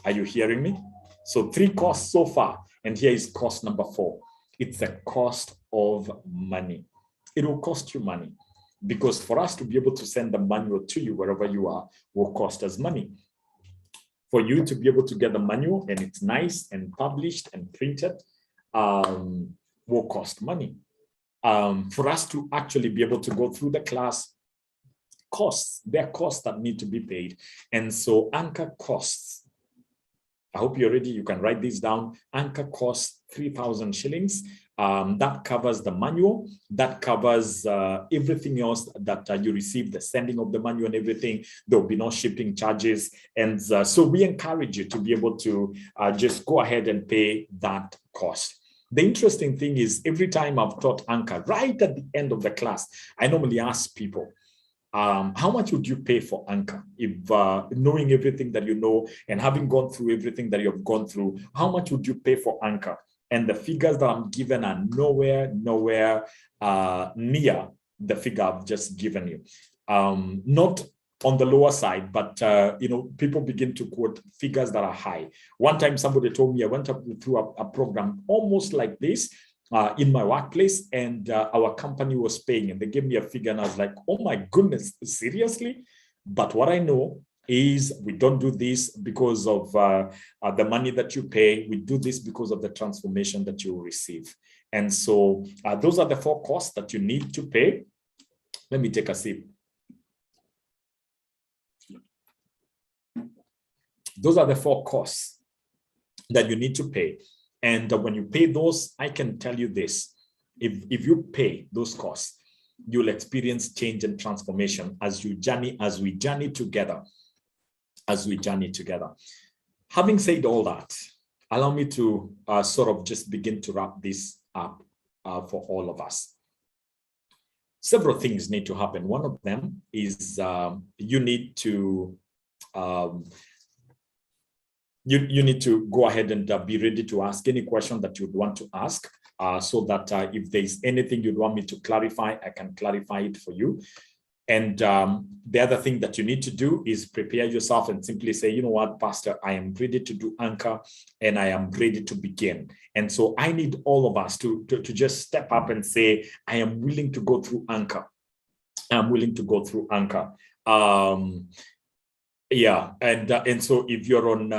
Are you hearing me? So 3 costs so far. And here is cost number 4. It's the cost of money. It will cost you money, because for us to be able to send the manual to you wherever you are will cost us money. For you to be able to get the manual and it's nice and published and printed, will cost money. For us to actually be able to go through the class, there are costs that need to be paid. And so Anchor costs, I hope you're ready, you can write this down. Anchor costs 3,000 shillings. That covers the manual, that covers everything else that you receive, the sending of the manual and everything. There will be no shipping charges. And so we encourage you to be able to just go ahead and pay that cost. The interesting thing is every time I've taught Anchor, right at the end of the class, I normally ask people, how much would you pay for Anchor? If knowing everything that you know and having gone through everything that you've gone through, how much would you pay for Anchor? And the figures that I'm given are nowhere near the figure I've just given you. Not on the lower side, but people begin to quote figures that are high. One time somebody told me I went up through a program almost like this in my workplace, and our company was paying, and they gave me a figure, and I was like, oh my goodness, seriously? But what I know is we don't do this because of the money that you pay. We do this because of the transformation that you will receive. And so those are the 4 costs that you need to pay. Let me take a sip. Those are the 4 costs that you need to pay. And when you pay those, I can tell you this, if you pay those costs, you'll experience change and transformation as we journey together. Having said all that, allow me to sort of just begin to wrap this up for all of us. Several things need to happen. One of them is you need to you need to go ahead and be ready to ask any question that you'd want to ask, so that if there's anything you'd want me to clarify, I can clarify it for you. And the other thing that you need to do is prepare yourself and simply say, you know what, Pastor, I am ready to do Anchor and I am ready to begin. And so I need all of us to just step up and say, I am willing to go through Anchor. I'm willing to go through Anchor. Yeah, and so if you're on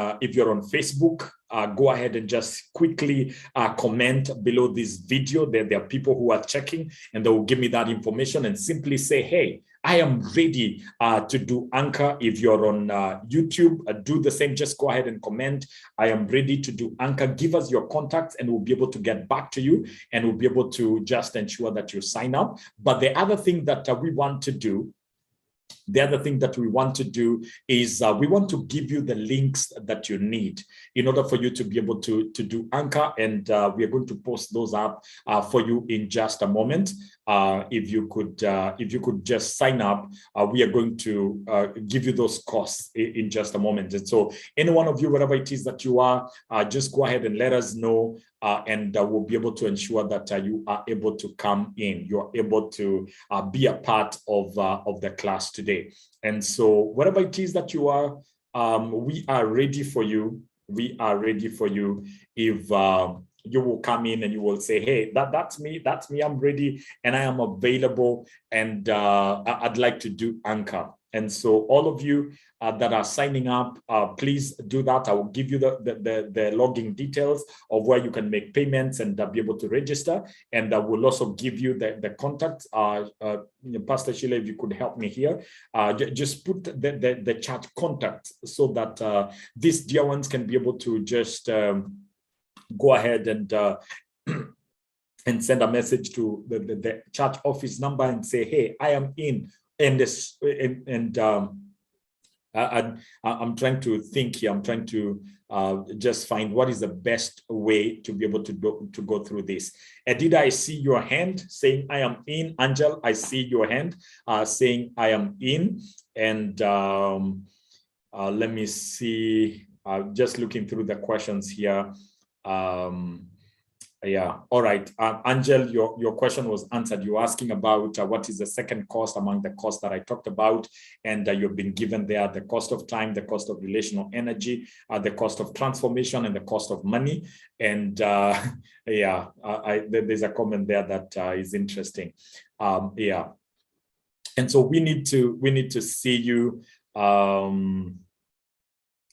Facebook, go ahead and just quickly comment below this video. There are people who are checking, and they will give me that information and simply say, hey, I am ready to do Anchor. If you're on YouTube, do the same. Just go ahead and comment, I am ready to do Anchor. Give us your contacts and we'll be able to get back to you, and we'll be able to just ensure that you sign up. But the other thing that we want to do is we want to give you the links that you need in order for you to be able to do Anchor, and we are going to post those up for you in just a moment. If you could just sign up, we are going to give you those costs in just a moment. And so any one of you, wherever it is that you are, just go ahead and let us know, and we'll be able to ensure that you are able to come in. You're able to be a part of the class today. And so whatever it is that you are, we are ready for you. We are ready for you. If you will come in and you will say, hey, that's me, I'm ready and I am available, and I'd like to do Anchor. And so all of you that are signing up, please do that. I will give you the login details of where you can make payments and be able to register. And I will also give you the contact. Pastor Sheila, if you could help me here, just put the chat contact so that these dear ones can be able to just go ahead and and send a message to the church office number and say, hey, I am in. And this, I'm trying to think here. I'm trying to just find what is the best way to be able to go through this. Edida, I see your hand saying I am in. Angel, I see your hand saying I am in. And let me see. Just looking through the questions here. Yeah, all right. Angel, your question was answered. You're asking about what is the second cost among the costs that I talked about, and you've been given there the cost of time, the cost of relational energy, the cost of transformation, and the cost of money. And yeah, there's a comment there that is interesting. Yeah, and so we need to see you.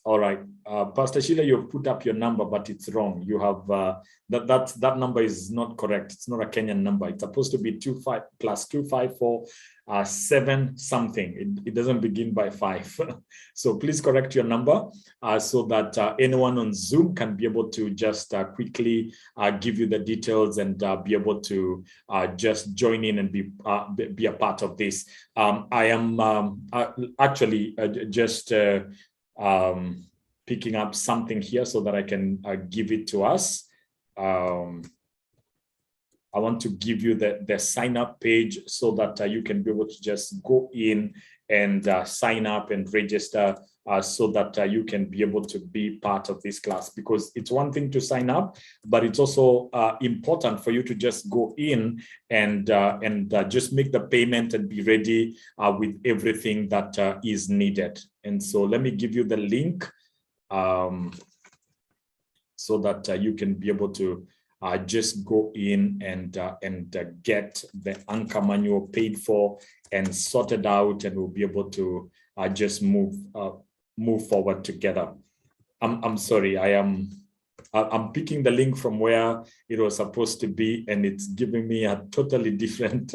All right, Pastor Sheila, you've put up your number, but it's wrong. You have that number is not correct. It's not a Kenyan number. It's supposed to be 25 plus 254 7 something. It doesn't begin by 5. So please correct your number so that anyone on Zoom can be able to just quickly give you the details and be able to just join in and be a part of this. I am actually just picking up something here so that I can give it to us. I want to give you the sign up page so that you can be able to just go in and sign up and register so that you can be able to be part of this class, because it's one thing to sign up, but it's also important for you to just go in and just make the payment and be ready with everything that is needed. And so let me give you the link so that you can be able to just go in and get the Anchor manual paid for and sorted out, and we'll be able to just move forward together. I'm sorry, I'm picking the link from where it was supposed to be, and it's giving me a totally different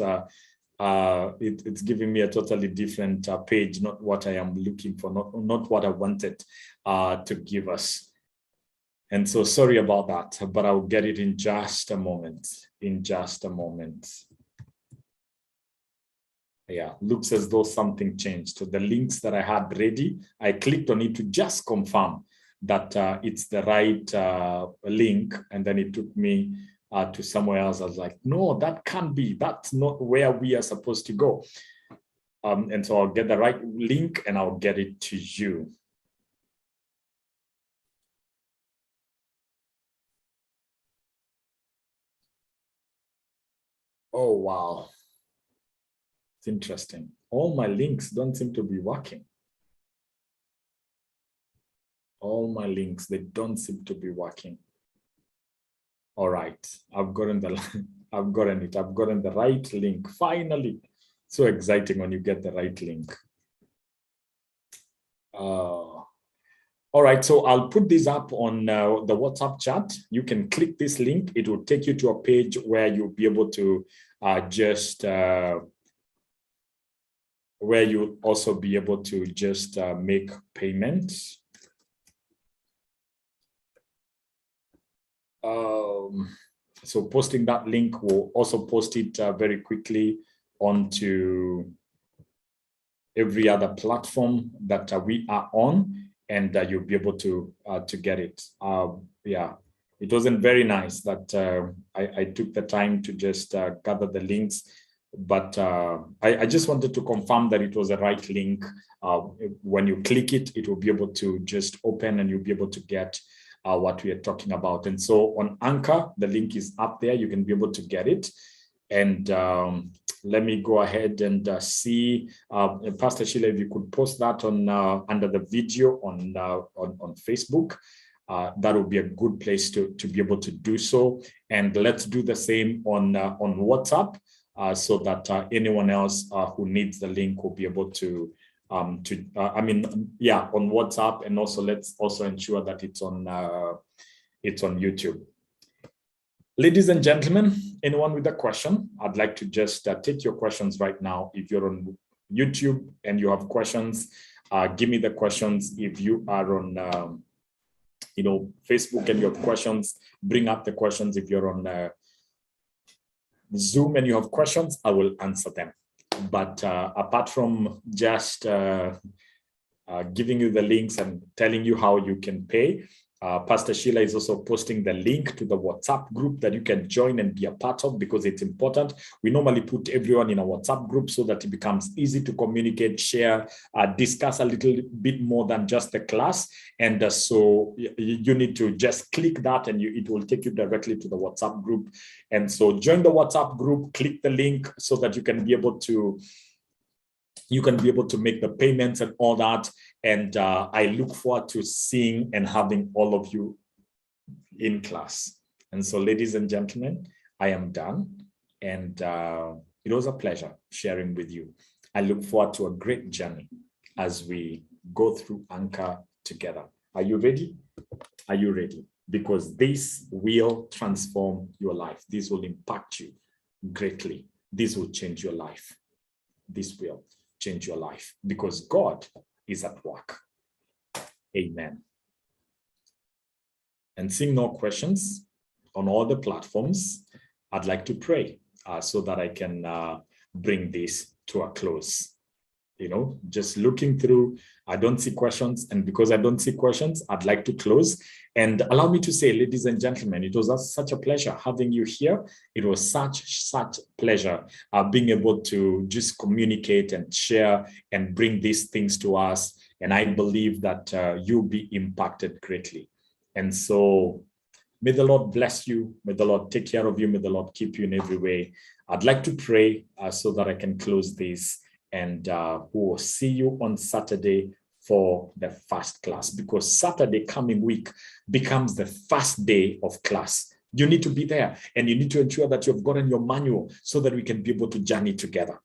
it's giving me a totally different page, not what I am looking for, not what I wanted to give us. And so sorry about that, but I'll get it in just a moment. Yeah, looks as though something changed. So the links that I had ready, I clicked on it to just confirm that it's the right link, and then it took me to somewhere else. I was like, no, that can't be. That's not where we are supposed to go. And so I'll get the right link and I'll get it to you. Oh, wow. It's interesting. All my links don't seem to be working. All my links, they don't seem to be working. All right, I've gotten the right link. Finally, so exciting when you get the right link. All right, so I'll put this up on the WhatsApp chat. You can click this link. It will take you to a page where you'll be able to where you'll also be able to just make payments. So posting that link will also post it very quickly onto every other platform that we are on, and you'll be able to get it. Yeah, it wasn't very nice that I took the time to just gather the links, but I just wanted to confirm that it was the right link. When you click it, it will be able to just open and you'll be able to get what we are talking about. And so on Anchor, the link is up there. You can be able to get it. And let me go ahead and see, Pastor Sheila, if you could post that on under the video on Facebook. That would be a good place to be able to do so. And let's do the same on WhatsApp, so that anyone else who needs the link will be able to on WhatsApp, and also let's also ensure that it's on YouTube. Ladies and gentlemen, anyone with a question, I'd like to just take your questions right now. If you're on YouTube and you have questions, give me the questions. If you are on Facebook and you have questions, bring up the questions. If you're on Zoom and you have questions, I will answer them. But apart from just giving you the links and telling you how you can pay, Pastor Sheila is also posting the link to the WhatsApp group that you can join and be a part of, because it's important. We normally put everyone in a WhatsApp group so that it becomes easy to communicate, share, discuss a little bit more than just the class. And so you need to just click that and it will take you directly to the WhatsApp group. And so join the WhatsApp group, click the link so that you can be able to make the payments and all that. And I look forward to seeing and having all of you in class. And so, ladies and gentlemen, I am done. And it was a pleasure sharing with you. I look forward to a great journey as we go through Anchor together. Are you ready? Are you ready? Because this will transform your life. This will impact you greatly. This will change your life. This will change your life because God is at work. Amen. And seeing no questions on all the platforms, I'd like to pray so that I can bring this to a close. just looking through. I don't see questions. And because I don't see questions, I'd like to close. And allow me to say, ladies and gentlemen, it was such a pleasure having you here. It was such pleasure being able to just communicate and share and bring these things to us. And I believe that you'll be impacted greatly. And so may the Lord bless you. May the Lord take care of you. May the Lord keep you in every way. I'd like to pray so that I can close this. And we will see you on Saturday for the first class, because Saturday coming week becomes the first day of class. You need to be there, and you need to ensure that you've gotten your manual so that we can be able to journey together.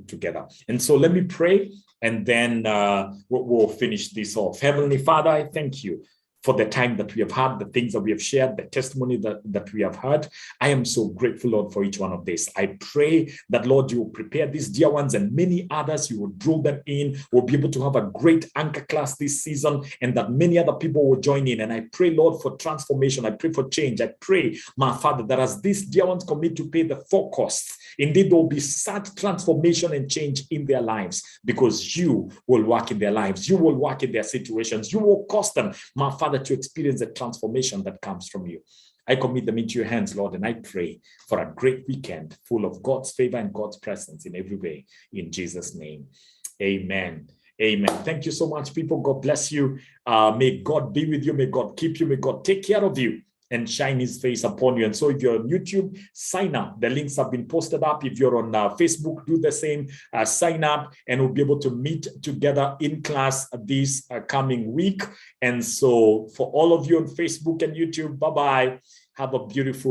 Together. And so let me pray, and then we'll finish this off. Heavenly Father, I thank you for the time that we have had, the things that we have shared, the testimony that we have heard. I am so grateful, Lord, for each one of this. I pray that, Lord, you will prepare these dear ones and many others. You will draw them in. We'll be able to have a great anchor class this season, and that many other people will join in. And I pray, Lord, for transformation. I pray for change. I pray, my Father, that as these dear ones commit to pay the full costs, indeed, there will be such transformation and change in their lives, because you will work in their lives. You will work in their situations. You will cause them, my Father, to experience the transformation that comes from you. I commit them into your hands, Lord, and I pray for a great weekend full of God's favor and God's presence in every way. In Jesus' name, amen. Amen. Thank you so much, people. God bless you. May God be with you. May God keep you. May God take care of you and shine his face upon you. And so if you're on YouTube, sign up. The links have been posted up. If you're on Facebook, do the same. Sign up, and we'll be able to meet together in class this coming week. And so for all of you on Facebook and YouTube, bye-bye. Have a beautiful